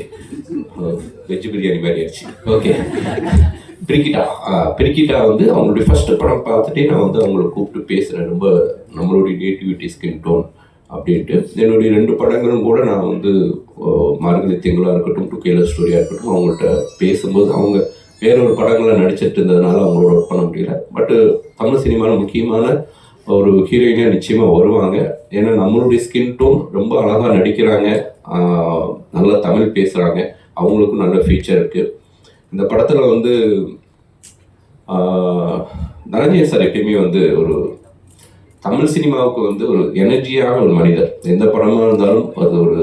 Speaker 8: வெஜ் பிரியாணி மாதிரி ஆயிடுச்சு, ஓகே. பிரிக்கிட்டா வந்து அவங்களுடைய ஃபர்ஸ்ட் படம் பார்த்துட்டே நான் வந்து அவங்கள கூப்பிட்டு பேசுகிறேன், ரொம்ப நம்மளுடைய நேட்டிவிட்டி ஸ்கின் டோன் அப்படின்ட்டு. என்னுடைய 2 படங்களும் கூட நான் வந்து மார்கழி திங்களாக இருக்கட்டும், டுகேலர் ஸ்டோரியாக இருக்கட்டும், அவங்கள்ட்ட பேசும்போது அவங்க வேற ஒரு படங்களை நடிச்சிட்டு இருந்ததுனால அவங்களோட ஒர்க் பண்ண முடியல. பட்டு தமிழ் சினிமாவில் முக்கியமான ஒரு ஹீரோயினாக நிச்சயமாக வருவாங்க. ஏன்னா நம்மளுடைய ஸ்கின் டோன் ரொம்ப அழகாக நடிக்கிறாங்க, நல்லா தமிழ் பேசுகிறாங்க, அவங்களுக்கும் நல்ல ஃபீச்சர் இருக்குது. இந்த படத்தில் வந்து தனஞ்சய சார் எப்பயுமே வந்து ஒரு தமிழ் சினிமாவுக்கு வந்து ஒரு எனர்ஜியான ஒரு மனிதர். எந்த படமாக இருந்தாலும் அது ஒரு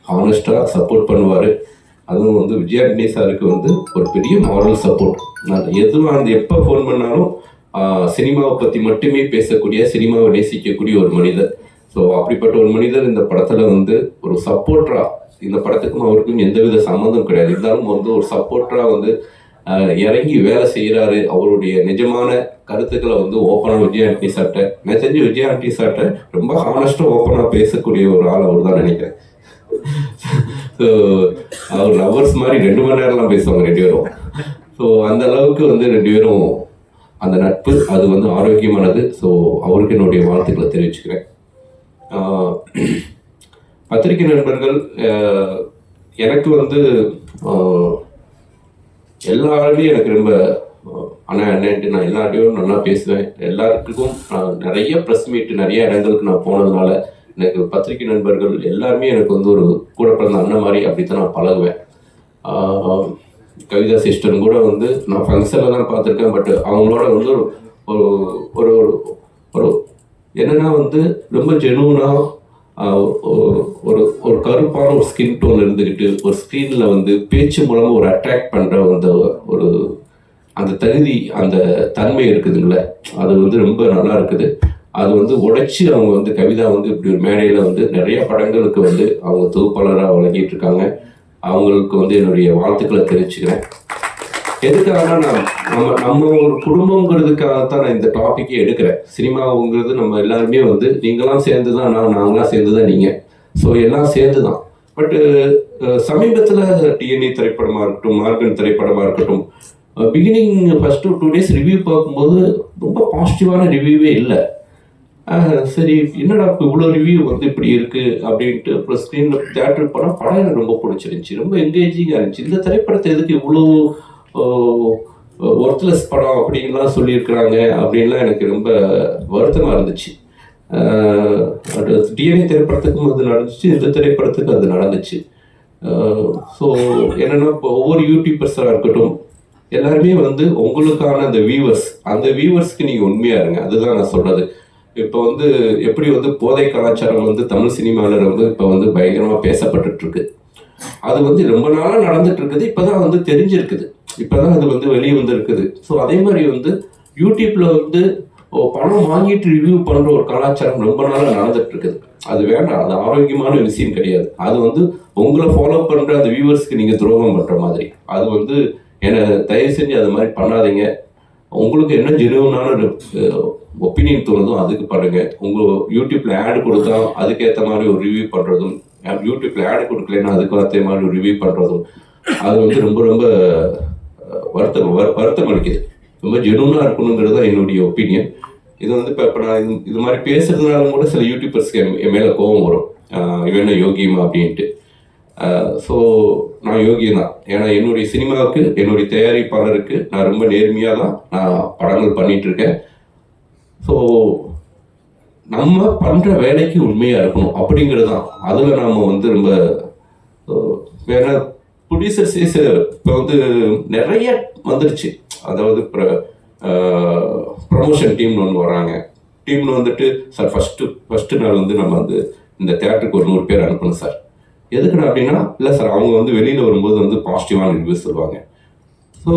Speaker 8: ஹானஸ்டாக சப்போர்ட் பண்ணுவார். அதுவும் வந்து விஜயாண்டனி சாருக்கு வந்து ஒரு பெரிய மாரல் சப்போர்ட். நான் எதுவும் அந்த எப்போ ஃபோன் பண்ணாலும் சினிமாவை பற்றி மட்டுமே பேசக்கூடிய, சினிமாவை நேசிக்கக்கூடிய ஒரு மனிதர். ஸோ அப்படிப்பட்ட ஒரு மனிதர் இந்த படத்தில் வந்து ஒரு சப்போர்ட்டராக, இந்த படத்துக்கும் அவருக்கும் எந்தவித சம்மந்தம் கிடையாது, இருந்தாலும் வந்து ஒரு சப்போர்ட்டராக வந்து இறங்கி வேலை செய்கிறாரு. அவருடைய நிஜமான கருத்துக்களை வந்து ஓப்பனாக விஜயாண்டனி சார்ட்ட, நான் தெரிஞ்சு விஜயாண்டனி சார்ட்ட ரொம்ப ஹானஸ்டாக ஓப்பனாக பேசக்கூடிய ஒரு ஆள் அவர் தான் நினைக்கிறேன். ஸோ அவர் லவர்ஸ் மாதிரி 2 மணி நேரம்லாம் பேசுவாங்க 2 பேரும். ஸோ அந்த அளவுக்கு வந்து 2 பேரும் அந்த நட்பு அது வந்து ஆரோக்கியமானது. ஸோ அவருக்கு என்னுடைய வாழ்த்துக்களை தெரிவிச்சுக்கிறேன். பத்திரிகை நண்பர்கள், எனக்கு வந்து எல்லாருமே எனக்கு ரொம்ப அண்ணன்ட்டு நான் எல்லார்டையும் நல்லா பேசுவேன். எல்லாருக்கும் நான் நிறைய ப்ரெஸ் மீட் நிறைய இடங்களுக்கு நான் போனதுனால எனக்கு பத்திரிகை நண்பர்கள் எல்லாருமே எனக்கு வந்து ஒரு கூட பிறந்த அண்ணன் மாதிரி அப்படித்தான் நான் பழகுவேன். கவிதா சிஸ்டரும் கூட வந்து நான் ஃபங்க்ஷனில் தான் பார்த்துருக்கேன். பட் அவங்களோட வந்து ஒரு ஒரு ஒரு என்னன்னா வந்து ரொம்ப ஜெனுவனாக ஒரு ஒரு கருப்பான ஒரு ஸ்கின் டோன் இருந்துக்கிட்டு ஒரு ஸ்க்ரீனில் வந்து பேச்சு மூலமாக ஒரு அட்ராக்ட் பண்ணுற அந்த தகுதி, அந்த தன்மை இருக்குதுங்களே, அது வந்து ரொம்ப நல்லா இருக்குது. அது வந்து உடைச்சி அவங்க வந்து கவிதா வந்து இப்படி ஒரு மேடையில் வந்து நிறைய படங்களுக்கு வந்து அவங்க தொகுப்பாளராக வழங்கிட்டு இருக்காங்க. அவங்களுக்கு வந்து என்னுடைய வாழ்த்துக்களை தெரிவிச்சுக்கிறேன். எதுக்காகனா நம்ம ஒரு குடும்பங்கிறதுக்காகத்தான் நான் இந்த டாப்பிக்கே எடுக்கிறேன். சினிமாவுங்கிறது நம்ம எல்லாருமே வந்து நீங்களாம் சேர்ந்து தான் நாங்களாம் சேர்ந்து தான் நீங்கள், ஸோ எல்லாம் சேர்ந்து தான். பட்டு சமீபத்தில் டிஎன்ஏ திரைப்படமாக இருக்கட்டும், மார்கன் திரைப்படமாக இருக்கட்டும், பிகினிங் ஃபஸ்ட்டு 2 days ரிவ்யூ பார்க்கும்போது ரொம்ப பாசிட்டிவான ரிவ்யூவே இல்லை. சரி என்னடா இப்போ இவ்வளோ ரிவ்யூ வந்து இப்படி இருக்குது அப்படின்ட்டு அப்புறம் ஸ்க்ரீனில் தேட்டருக்கு போனால் படம் எனக்கு ரொம்ப பிடிச்சிருந்துச்சி, ரொம்ப என்கேஜிங்காக இருந்துச்சு. இந்த திரைப்படத்தை எதுக்கு இவ்வளோ ஒர்த்லெஸ் படம் அப்படின்லாம் சொல்லியிருக்கிறாங்க அப்படின்லாம் எனக்கு ரொம்ப வருத்தமாக இருந்துச்சு. டிஎன்ஏ திரைப்படத்துக்கும் அது நடந்துச்சு, இந்த திரைப்படத்துக்கு அது நடந்துச்சு. ஸோ என்னென்னா இப்போ ஒவ்வொரு யூடியூபர்ஸாக இருக்கட்டும், எல்லாருமே வந்து உங்களுக்கான அந்த வியூவர்ஸ்க்கு நீங்கள் உண்மையாக இருங்க. அதுதான் நான் சொல்கிறது. இப்போ வந்து எப்படி வந்து போதை கலாச்சாரம் வந்து தமிழ் சினிமாவில் வந்து இப்போ வந்து பயங்கரமாக பேசப்பட்டுட்டு இருக்கு. அது வந்து ரொம்ப நாளாக நடந்துட்டு இருக்குது, இப்போதான் வந்து தெரிஞ்சிருக்குது, இப்போதான் அது வந்து வெளியே வந்து இருக்குது. ஸோ அதே மாதிரி வந்து யூடியூப்ல வந்து பணம் வாங்கிட்டு ரிவ்யூ பண்ணுற ஒரு கலாச்சாரம் ரொம்ப நாளாக நடந்துட்டு இருக்குது. அது வேண்டாம், அது ஆரோக்கியமான விஷயம் கிடையாது. அது வந்து உங்களை ஃபாலோ பண்ணுற அந்த வியூவர்ஸ்க்கு நீங்கள் துரோகம் பண்ணுற மாதிரி. அது வந்து என்னை தயவு செஞ்சு அது மாதிரி பண்ணாதீங்க. உங்களுக்கு என்ன ஜெனுவனான ஒப்பீனியன் தோணுதோ அதுக்கு பண்ணுங்க. உங்கள் யூடியூப்ல ஆடு கொடுத்தா அதுக்கேற்ற மாதிரி ஒரு ரிவ்யூ பண்ணுறதும், யூடியூப்ல ஆடு கொடுக்கலன்னா அதுக்கு ஏற்ற மாதிரி ஒரு ரிவ்யூ பண்ணுறதும், அது வந்து ரொம்ப ரொம்ப வருத்தம் அளிக்குது. ரொம்ப ஜெனுவனாக இருக்கணுங்கிறது தான் என்னுடைய ஒப்பீனியன். இது வந்து இப்போ நான் இது மாதிரி பேசுறதுனால கூட சில யூடியூபர்ஸ்க்கு என் மேலே கோபம் வரும், இவன் யோகியமா அப்படின்ட்டு. ஸோ நான் யோகியம் தான். ஏன்னா என்னுடைய சினிமாவுக்கு, என்னுடைய தயாரிப்பாளருக்கு நான் ரொம்ப நேர்மையாக தான் நான் படங்கள் பண்ணிட்டு இருக்கேன். ஸோ நம்ம பண்ணுற வேலைக்கு உண்மையாக இருக்கணும் அப்படிங்கிறது தான். அதில் நாம் வந்து ரொம்ப வேற ப்ரொடியூசர்ஸே இப்போ வந்து நிறைய வந்துருச்சு. அதாவது ப்ரமோஷன் டீம்னு ஒன்று வராங்க. டீம்னு வந்துட்டு சார் ஃபஸ்ட்டு நாள் வந்து நம்ம வந்து இந்த தேட்டருக்கு ஒரு 100 பேர் அனுப்பணும் சார். எதுக்குடா அப்படின்னா, இல்லை சார் அவங்க வந்து வெளியில் வரும்போது வந்து பாசிட்டிவான ரிவ்யூஸ் சொல்லுவாங்க. ஸோ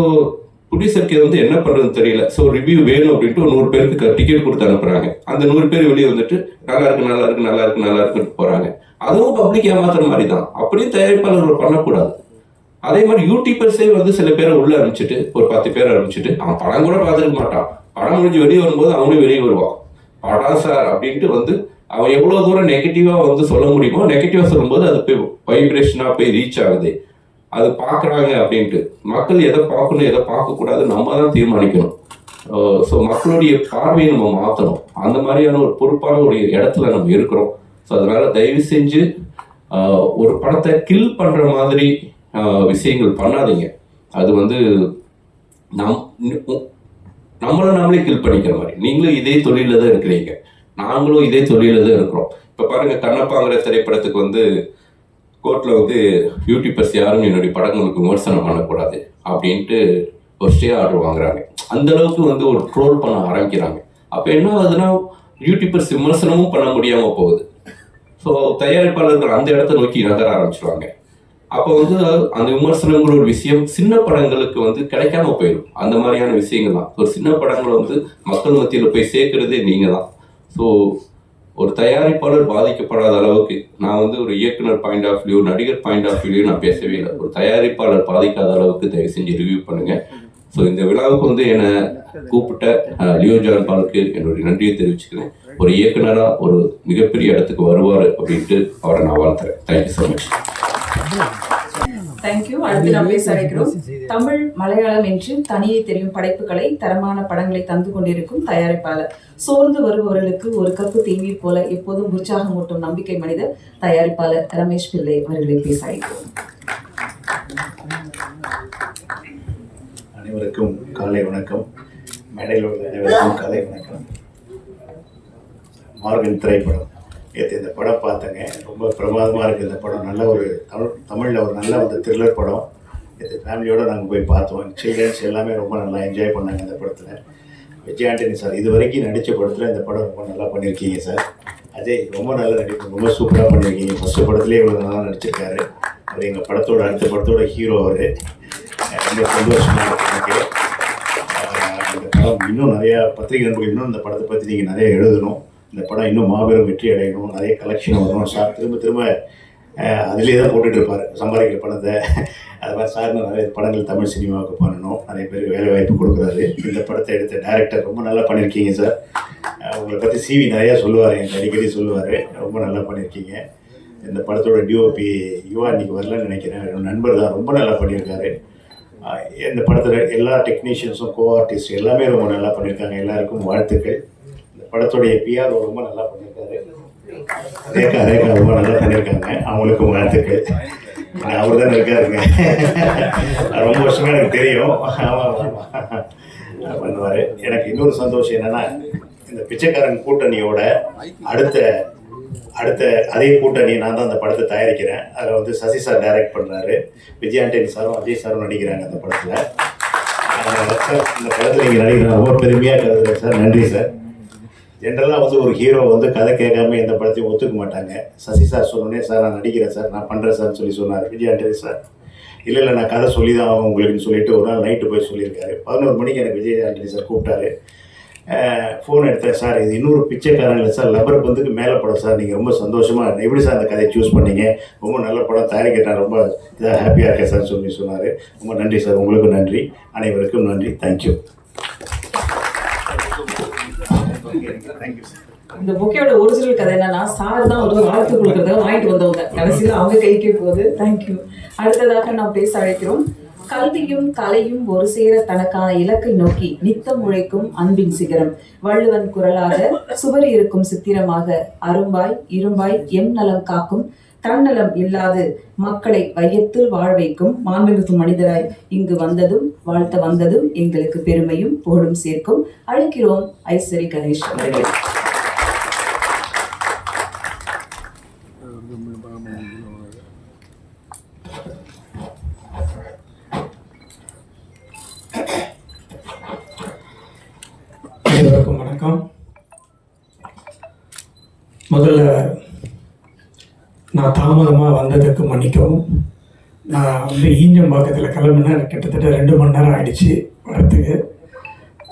Speaker 8: ப்ரொடியூசருக்கு வந்து என்ன பண்ணுறதுன்னு தெரியல. ஸோ ரிவ்யூ வேணும் அப்படின்ட்டு ஒரு 100 பேருக்கு டிக்கெட் கொடுத்து அனுப்புகிறாங்க. அந்த 100 பேர் வெளியே வந்துட்டு நல்லா இருக்குன்னு போகிறாங்க. அதுவும் பப்ளிக் ஏமாத்துற மாதிரி தான். அப்படியே தயாரிப்பாளர்கள் பண்ணக்கூடாது. அதே மாதிரி யூடியூபர்ஸே வந்து சில பேரை உள்ள அனுப்பிச்சிட்டு, ஒரு 10 பேரை அனுப்பிச்சிட்டு, அவன் படம் கூட பார்த்துருக்க மாட்டான், படம் முடிஞ்சு வெளியே வரும்போது அவனும் வெளியே வருவான், படம் சார் அப்படின்ட்டு வந்து அவன் எவ்வளோ தூரம் நெகட்டிவாக வந்து சொல்ல முடியுமோ நெகட்டிவாக சொல்லும்போது அது போய் வைப்ரேஷனாக போய் ரீச் ஆகுது. அது பார்க்குறாங்க அப்படின்ட்டு. மக்கள் எதை பார்க்கணும் எதை பார்க்கக்கூடாது நம்ம தான் தீர்மானிக்கணும். ஸோ மக்களுடைய பார்வையை நம்ம மாற்றணும். அந்த மாதிரியான ஒரு பொறுப்பான ஒரு இடத்துல நம்ம இருக்கிறோம். ஸோ அதனால் தயவு செஞ்சு ஒரு படத்தை கில் பண்ணுற மாதிரி விஷயங்கள் பண்ணாதீங்க. அது வந்து நம்மளை நாமளே கில் பண்ணிக்கிற மாதிரி. நீங்களும் இதே தொழிலில் தான் இருக்கிறீங்க, நாங்களும் இதே தொழிலில் தான் இருக்கிறோம். இப்போ பாருங்கள், கண்ணப்பாங்கிற திரைப்படத்துக்கு வந்து கோர்ட்டில் வந்து யூடியூபர்ஸ் யாரும் என்னுடைய படங்களுக்கு விமர்சனம் பண்ணக்கூடாது அப்படின்ட்டு ஒரு ஸ்டே ஆர்டர் வாங்குறாங்க. அந்த அளவுக்கு வந்து ஒரு ட்ரோல் பண்ண ஆரம்பிக்கிறாங்க. அப்போ என்ன ஆகுதுன்னா, யூடியூபர்ஸ் விமர்சனமும் பண்ண முடியாமல் போகுது. ஸோ தயாரிப்பாளர்கள் அந்த இடத்த நோக்கி நகர ஆரம்பிச்சிருவாங்க. அப்போ வந்து அந்த விமர்சனங்கிற ஒரு விஷயம் சின்ன படங்களுக்கு வந்து கிடைக்காம போயிடும். அந்த மாதிரியான விஷயங்கள் தான். ஒரு சின்ன படங்களை வந்து மக்கள் மத்தியில் போய் சேர்க்கறதே நீங்கள் தான். ஸோ ஒரு தயாரிப்பாளர் பாதிக்கப்படாத அளவுக்கு, நான் வந்து ஒரு இயக்குனர் பாயிண்ட் ஆஃப் வியூ, நடிகர் பாயிண்ட் ஆஃப் வியூ நான் பேசவே இல்லை. ஒரு தயாரிப்பாளர் பாதிக்காத அளவுக்கு தயவு செஞ்சு ரிவ்யூ பண்ணுங்கள். ஸோ இந்த விழாவுக்கு வந்து என்னை கூப்பிட்ட லியோ ஜான் பாலுக்கு என்னுடைய நன்றியை தெரிவிச்சுக்கிறேன். ஒரு இயக்குனராக ஒரு மிகப்பெரிய இடத்துக்கு வருவார் அப்படின்ட்டு அவரை நான் வாழ்த்துறேன். Thank you so much.
Speaker 1: தேங்க்யூ. அடுத்து நாம் பேச இருக்கிறோம். தமிழ் மலையாளம் என்று தனியே தெரியும் படைப்புகளை, தரமான படங்களை தந்து கொண்டிருக்கும் தயாரிப்பாளர். சோர்ந்து வருபவர்களுக்கு ஒரு கப்பு தேநீர் போல எப்போதும் உற்சாகமூட்டும் நம்பிக்கை மனிதர் தயாரிப்பாளர் ரமேஷ் பிள்ளை அவர்களை பேச அழைக்கிறோம்.
Speaker 9: அனைவருக்கும் காலை வணக்கம். மேடையில் உள்ள அனைவருக்கும் காலை வணக்கம். மார்கன் திரைப்படம் நேற்று இந்த படம் பார்த்தேங்க. ரொம்ப பிரமாதமாக இருக்குது இந்த படம். நல்ல ஒரு தமிழில் ஒரு நல்ல ஒரு த்ரில்லர் படம். நேற்று ஃபேமிலியோடு நாங்கள் போய் பார்த்தோம். சில்ட்ரன்ஸ் எல்லாமே ரொம்ப நல்லா என்ஜாய் பண்ணாங்க இந்த படத்தில். விஜய் ஆண்டனி சார் இது வரைக்கும் நடித்த படத்தில் இந்த படம் ரொம்ப நல்லா பண்ணியிருக்கீங்க சார். அஜய் ரொம்ப நல்லா நடிப்பு, ரொம்ப சூப்பராக பண்ணியிருக்கீங்க. ஃபஸ்ட்டு படத்துலேயே இவ்வளோ நல்லா நடிச்சிருக்காரு. அது எங்கள் படத்தோட அடுத்த படத்தோட ஹீரோ அவர். ரொம்ப சந்தோஷமாக இருக்குது எனக்கு. இந்த படம் இன்னும் நிறையா பத்திரிகை நண்பர்கள் இன்னும் இந்த படத்தை பற்றி நீங்கள் நிறைய எழுதணும். இந்த படம் இன்னும் மாபெரும் வெற்றி அடையணும், நிறைய கலெக்ஷன் வரணும். சார் திரும்ப அதிலே தான் போட்டுட்ருப்பார் சம்பாதிக்கிற படத்தை. அது மாதிரி சார் நிறைய படங்கள் தமிழ் சினிமாவுக்கு பண்ணணும், நிறைய பேருக்கு வேலை வாய்ப்பு கொடுக்குறாரு. இந்த படத்தை எடுத்த டைரக்டர் ரொம்ப நல்லா பண்ணியிருக்கீங்க சார். உங்களை பற்றி சிவி நிறையா சொல்லுவார், எனக்கு அடிக்கடி சொல்லுவார். ரொம்ப நல்லா பண்ணியிருக்கீங்க. இந்த படத்தோட டிஓபி யுவா இன்றைக்கி வரலன்னு நினைக்கிறேன், நண்பர் தான், ரொம்ப நல்லா பண்ணியிருக்காரு. இந்த படத்தில் எல்லா டெக்னீஷியன்ஸும் கோ ஆர்டிஸ்ட் எல்லாமே ரொம்ப நல்லா பண்ணியிருக்காங்க. எல்லாருக்கும் வாழ்த்துக்கள். இந்த படத்துடைய பிஆர் ரொம்ப நல்லா பண்ணியிருக்காரு. ரேகா ரொம்ப நல்லா பண்ணியிருக்காங்க, அவங்களுக்கும் வாழ்த்துக்கள். அவர் தானே இருக்காருங்க, ரொம்ப வருஷமாக எனக்கு தெரியும். பண்ணுவார். எனக்கு இன்னொரு சந்தோஷம் என்னென்னா, இந்த பிச்சைக்காரன் கூட்டணியோட அடுத்த அதே கூட்டணி நான் தான் அந்த படத்தை தயாரிக்கிறேன். அதில் வந்து சசி சார் டைரக்ட் பண்ணுறாரு, விஜய் ஆண்டனி சாரும் அஜய் சாரும் நடிக்கிறாங்க அந்த படத்தில். சார் இந்த படத்தில் நீங்கள் நடிக்கிறேன் ரொம்ப பெருமையாக கருதுறேன் சார். நன்றி சார். ஜென்ரலாக வந்து ஒரு ஹீரோ வந்து கதை கேட்காம எந்த படத்தையும் ஒத்துக்க மாட்டாங்க. சசி சார் சொன்னோடனே சார் நான் நடிக்கிறேன் சார், நான் பண்ணுறேன் சார்னு சொல்லி சொன்னார் விஜய் ஆண்டனி சார். இல்லை நான் கதை சொல்லி தான் ஆகும் உங்களுக்குன்னு சொல்லிட்டு ஒரு நாள் நைட்டு போய் சொல்லியிருக்காரு. 11 மணிக்கு எனக்கு விஜய் ஆண்டனி சார் கூப்பிட்டாரு. ஃபோன் எடுத்தேன். சார் இது இன்னொரு பிச்சைக்காரன் இல்லை சார், லப்பர் பந்துக்கு மேலே படம் சார், நீங்கள் ரொம்ப சந்தோஷமாக எப்படி சார் அந்த கதையை சூஸ் பண்ணீங்க, ரொம்ப நல்ல படம் தயாரிக்கிறேன், ரொம்ப இதாக ஹாப்பியாக இருக்கேன் சார் சொல்லி சொன்னார். ரொம்ப நன்றி சார். உங்களுக்கும் நன்றி, அனைவருக்கும் நன்றி. தேங்க்யூ.
Speaker 1: இந்த புக்கையோட ஒரிஜினல் கதை என்னன்னா, சார் தான் ஒரு வாழ்த்து கொடுக்கறத வாங்கிட்டு வந்தவங்க, கடைசியில் அவங்க கைக்கே போகுது. தேங்க்யூ. அடுத்ததாக நாம் பேச அழைக்கிறோம். கல்வியும் கலையும் ஒரு சேர தனக்கான இலக்கை நோக்கி நித்தம் உழைக்கும் அன்பின் சிகரம். வள்ளுவன் குரலாக சுவர் இருக்கும் சித்திரமாக அரும்பாய் இரும்பாய் எம் நலம் காக்கும் தன்னலம் இல்லாது மக்களை வையத்தில் வாழ வைக்கும் மாண்புமிகு மனிதராய் இங்கு வந்ததும் வாழ்த்த வந்ததும் எங்களுக்கு பெருமையும் புகழும் சேர்க்கும். அழைக்கிறோம் ஐஸ்வரி கணேஷ் அவர்கள்.
Speaker 5: அனைவருக்கும் வணக்கம். முதல்ல நான் தாமதமாக வந்ததுக்கு மன்னிக்கவும். நான் வந்து ஈஞ்சம்பாக்கத்தில் கிளம்புனா கிட்டத்தட்ட 2 மணி நேரம் ஆகிடுச்சு வரத்துக்கு.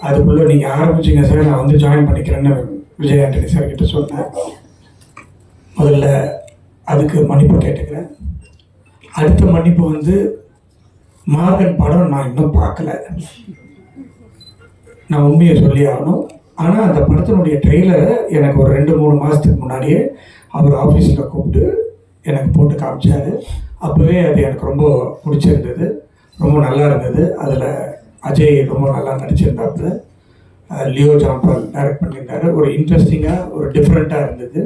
Speaker 5: அதுக்குள்ளே நீங்கள் ஆரம்பிச்சிங்க சார், நான் வந்து ஜாயின் பண்ணிக்கிறேன்னு விஜய் ஆண்டனி சார் கிட்ட சொன்னேன். முதல்ல அதுக்கு மன்னிப்பு கேட்டுக்கிறேன். அடுத்த மன்னிப்பு வந்து மார்கன் படம் நான் இன்னும் பார்க்கல, நான் உண்மையை சொல்லி ஆகணும். ஆனால் அந்த படத்தினுடைய ட்ரெய்லரை எனக்கு ஒரு 2-3 மாதத்துக்கு முன்னாடியே அவர் ஆஃபீஸில் கூப்பிட்டு எனக்கு போட்டு காமிச்சார். அப்போவே அது எனக்கு ரொம்ப பிடிச்சிருந்தது, ரொம்ப நல்லா இருந்தது. அதில் அஜய் ரொம்ப நல்லா நடிச்சிருந்தாப்புல, லியோ ஜான் பால் டைரக்ட் பண்ணியிருந்தாரு. ஒரு இன்ட்ரெஸ்டிங்காக ஒரு டிஃப்ரெண்ட்டாக இருந்தது.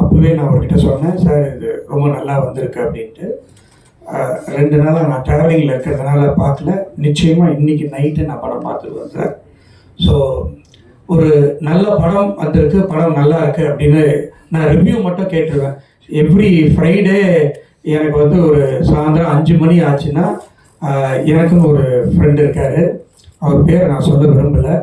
Speaker 5: அப்போவே நான் அவர்கிட்ட சொன்னேன், சார் இது ரொம்ப நல்லா வந்திருக்கு அப்படின்ட்டு. 2 நாளாக நான் ட்ராவலிங்கில் இருக்கிறதுனால பார்க்கல. நிச்சயமாக இன்றைக்கி நைட்டு நான் படம் பார்த்துருவேன் சார். ஸோ ஒரு நல்ல படம் வந்திருக்கு, படம் நல்லா இருக்குது அப்படின்னு நான் ரிவ்யூ மட்டும் கேட்டுருவேன். எவ்ரி ஃப்ரைடே எனக்கு வந்து ஒரு சாயந்தரம் 5 மணி ஆச்சுன்னா எனக்குன்னு ஒரு ஃப்ரெண்டு இருக்கார், அவர் பேர் நான் சொல்ல விரும்பலை.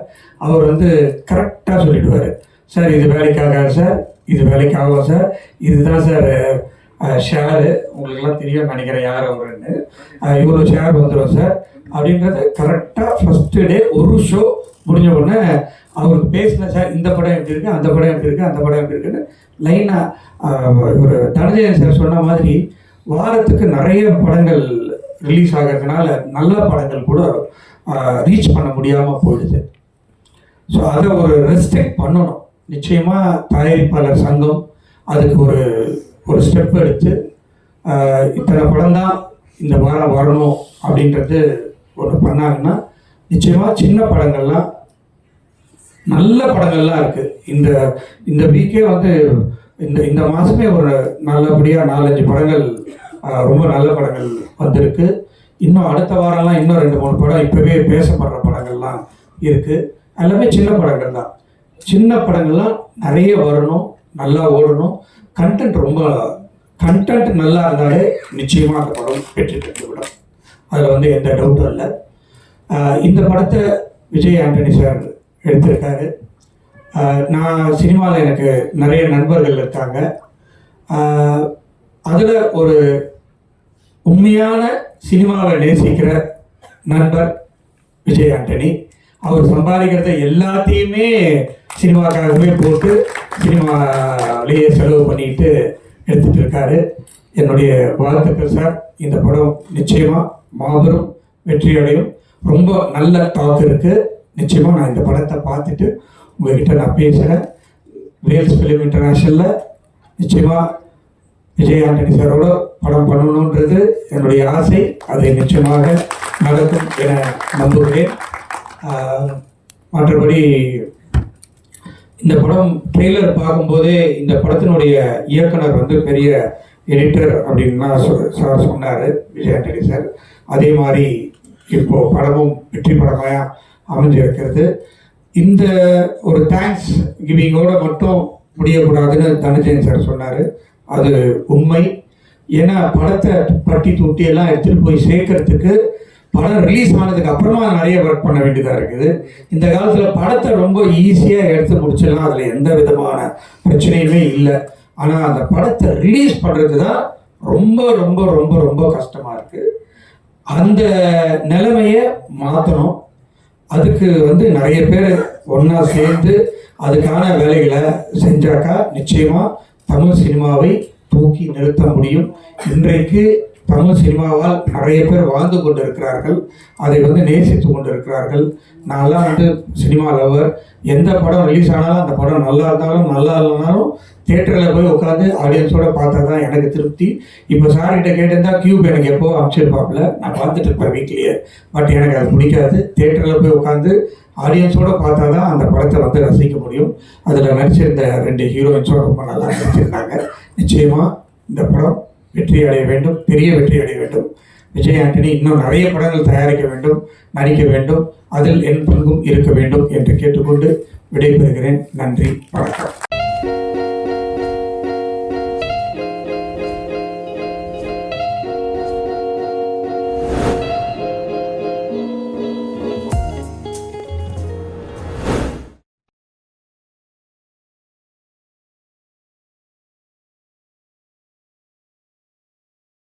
Speaker 5: அவர் வந்து கரெக்டாக சொல்லிவிடுவார், சார் இது வேலைக்காகாது சார், இது வேலைக்காகும் சார், இதுதான் சார் ஷேரு, உங்களுக்கெல்லாம் தெரியும் நினைக்கிறேன் யார் அவருன்னு, இவ்வளோ ஷேர் வந்துடும் சார் அப்படின்றது கரெக்டாக ஃபஸ்ட்டு டே ஒரு ஷோ முடிஞ்ச உடனே அவருக்கு பேசின சார் இந்த படம் எப்படி இருக்குது, அந்த படம் எப்படி இருக்குது, அந்த படம் எப்படி இருக்குன்னு லைனாக ஒரு தனஞ்சயன் சார் சொன்ன மாதிரி வாரத்துக்கு நிறைய படங்கள் ரிலீஸ் ஆகிறதுனால நல்ல படங்கள் கூட ரீச் பண்ண முடியாமல் போயிடுது. ஸோ அதை ஒரு ரெஸ்ட்ரிக்ட் பண்ணணும். நிச்சயமாக தயாரிப்பாளர் சங்கம் அதுக்கு ஒரு ஸ்டெப் எடுத்து இத்தனை படம் தான் இந்த வாரம் வரணும் அப்படின்றது ஒன்று பண்ணாங்கன்னா நிச்சயமாக சின்ன படங்கள்லாம் நல்ல படங்கள்லாம் இருக்குது. இந்த வீக்கே வந்து இந்த மாதமே ஒரு நல்லபடியாக 4-5 படங்கள் ரொம்ப நல்ல படங்கள் வந்திருக்கு. இன்னும் அடுத்த வாரம்லாம் இன்னும் 2-3 படம் இப்போவே பேசப்படுற படங்கள்லாம் இருக்குது. எல்லாமே சின்ன படங்கள் தான். சின்ன படங்கள்லாம் நிறைய வரணும், நல்லா ஓடணும். கண்டென்ட் நல்லா இருந்தாலே நிச்சயமாக அந்த படம் வெற்றி பெற்றுவிடும். அதில் வந்து எந்த டவுட்டும் இல்லை. இந்த படத்தை விஜய் ஆண்டனி சார் எடுத்திருக்காரு. நான் சினிமாவில் எனக்கு நிறைய நண்பர்கள் இருக்காங்க. அதில் ஒரு உண்மையான சினிமாவை நேசிக்கிற நண்பர் விஜய் ஆண்டனி. அவர் சம்பாதிக்கிறத எல்லாத்தையுமே சினிமாக்காகவே போட்டு சினிமாலேயே செலவு பண்ணிட்டு எடுத்துகிட்டு இருக்காரு. என்னுடைய வாழ்த்துக்கள் சார். இந்த படம் நிச்சயமாக மாபெரும் வெற்றி அடையும். ரொம்ப நல்ல டாக் இருக்குது. நிச்சயமாக நான் இந்த படத்தை பார்த்துட்டு உங்கள்கிட்ட நான் பேசுகிறேன். வேல்ஸ் ஃபிலிம் இன்டர்நேஷ்னலில் நிச்சயமாக விஜய் ஆண்டனி சாரோட படம் பண்ணணுன்றது என்னுடைய ஆசை. அது நிச்சயமாக நடக்கும் என நம்புகிறேன். மற்றபடி இந்த படம் ட்ரெய்லர் பார்க்கும்போதே இந்த படத்தினுடைய இயக்குனர் வந்து பெரிய எடிட்டர் அப்படின்னா சார் சொன்னார், விஜய் ஆண்டனி சார். அதே மாதிரி இப்போது படமும் வெற்றி படமாக அமைஞ்சிருக்கிறது. இந்த ஒரு தேங்க்ஸ் கிவிங்கோடு மட்டும் முடியக்கூடாதுன்னு தனஞ்சயன் சார் சொன்னார். அது உண்மை. ஏன்னா படத்தை பட்டி தொட்டி எல்லாம் எடுத்துகிட்டு போய் சேர்க்கறதுக்கு படம் ரிலீஸ் ஆனதுக்கு அப்புறமா நிறைய ஒர்க் பண்ண வேண்டியதாக இருக்குது. இந்த காலத்தில் படத்தை ரொம்ப ஈஸியாக எடுத்து முடிச்சிடலாம், அதில் எந்த விதமான பிரச்சனையுமே இல்லை. ஆனால் அந்த படத்தை ரிலீஸ் பண்ணுறது தான் ரொம்ப ரொம்ப ரொம்ப ரொம்ப கஷ்டமாக இருக்குது. அந்த நிலைமையை மாற்றணும். அதுக்கு வந்து நிறைய பேர் ஒன்றா சேர்ந்து அதுக்கான வேலைகளை செஞ்சாக்கா நிச்சயமாக தமிழ் சினிமாவை தூக்கி நிறுத்த முடியும். இன்றைக்கு தமிழ் சினிமாவால் நிறைய பேர் வாழ்ந்து கொண்டு இருக்கிறார்கள், அதை வந்து நேசித்து கொண்டு இருக்கிறார்கள். நான்லாம் வந்து சினிமா லவர். எந்த படம் ரிலீஸ் ஆனாலும் அந்த படம் நல்லா இருந்தாலும் நல்லா இல்லைனாலும் தியேட்டரில் போய் உட்காந்து ஆடியன்ஸோடு பார்த்தா தான் எனக்கு திருப்தி. இப்போ சார்கிட்ட கேட்டிருந்தா கியூப் எனக்கு எப்போ அனுப்பிச்சிருப்பாப்புல, நான் பார்த்துட்டு இருப்பேன் வீட்லேயே. பட் எனக்கு அது பிடிக்காது. தியேட்டரில் போய் உட்காந்து ஆடியன்ஸோடு பார்த்தா தான் அந்த படத்தை வந்து ரசிக்க முடியும். அதில் நடிச்சிருந்த 2 ஹீரோயின்ஸோடு ரொம்ப நல்லா நடிச்சிருந்தாங்க. நிச்சயமாக இந்த படம் வெற்றி அடைய வேண்டும், பெரிய வெற்றி அடைய வேண்டும். விஜய் ஆண்டனி இன்னும் நிறைய படங்கள் தயாரிக்க வேண்டும், நடிக்க வேண்டும், அதில் என் பங்கும் இருக்க வேண்டும் என்று கேட்டுக்கொண்டு விடைபெறுகிறேன். நன்றி, வணக்கம்.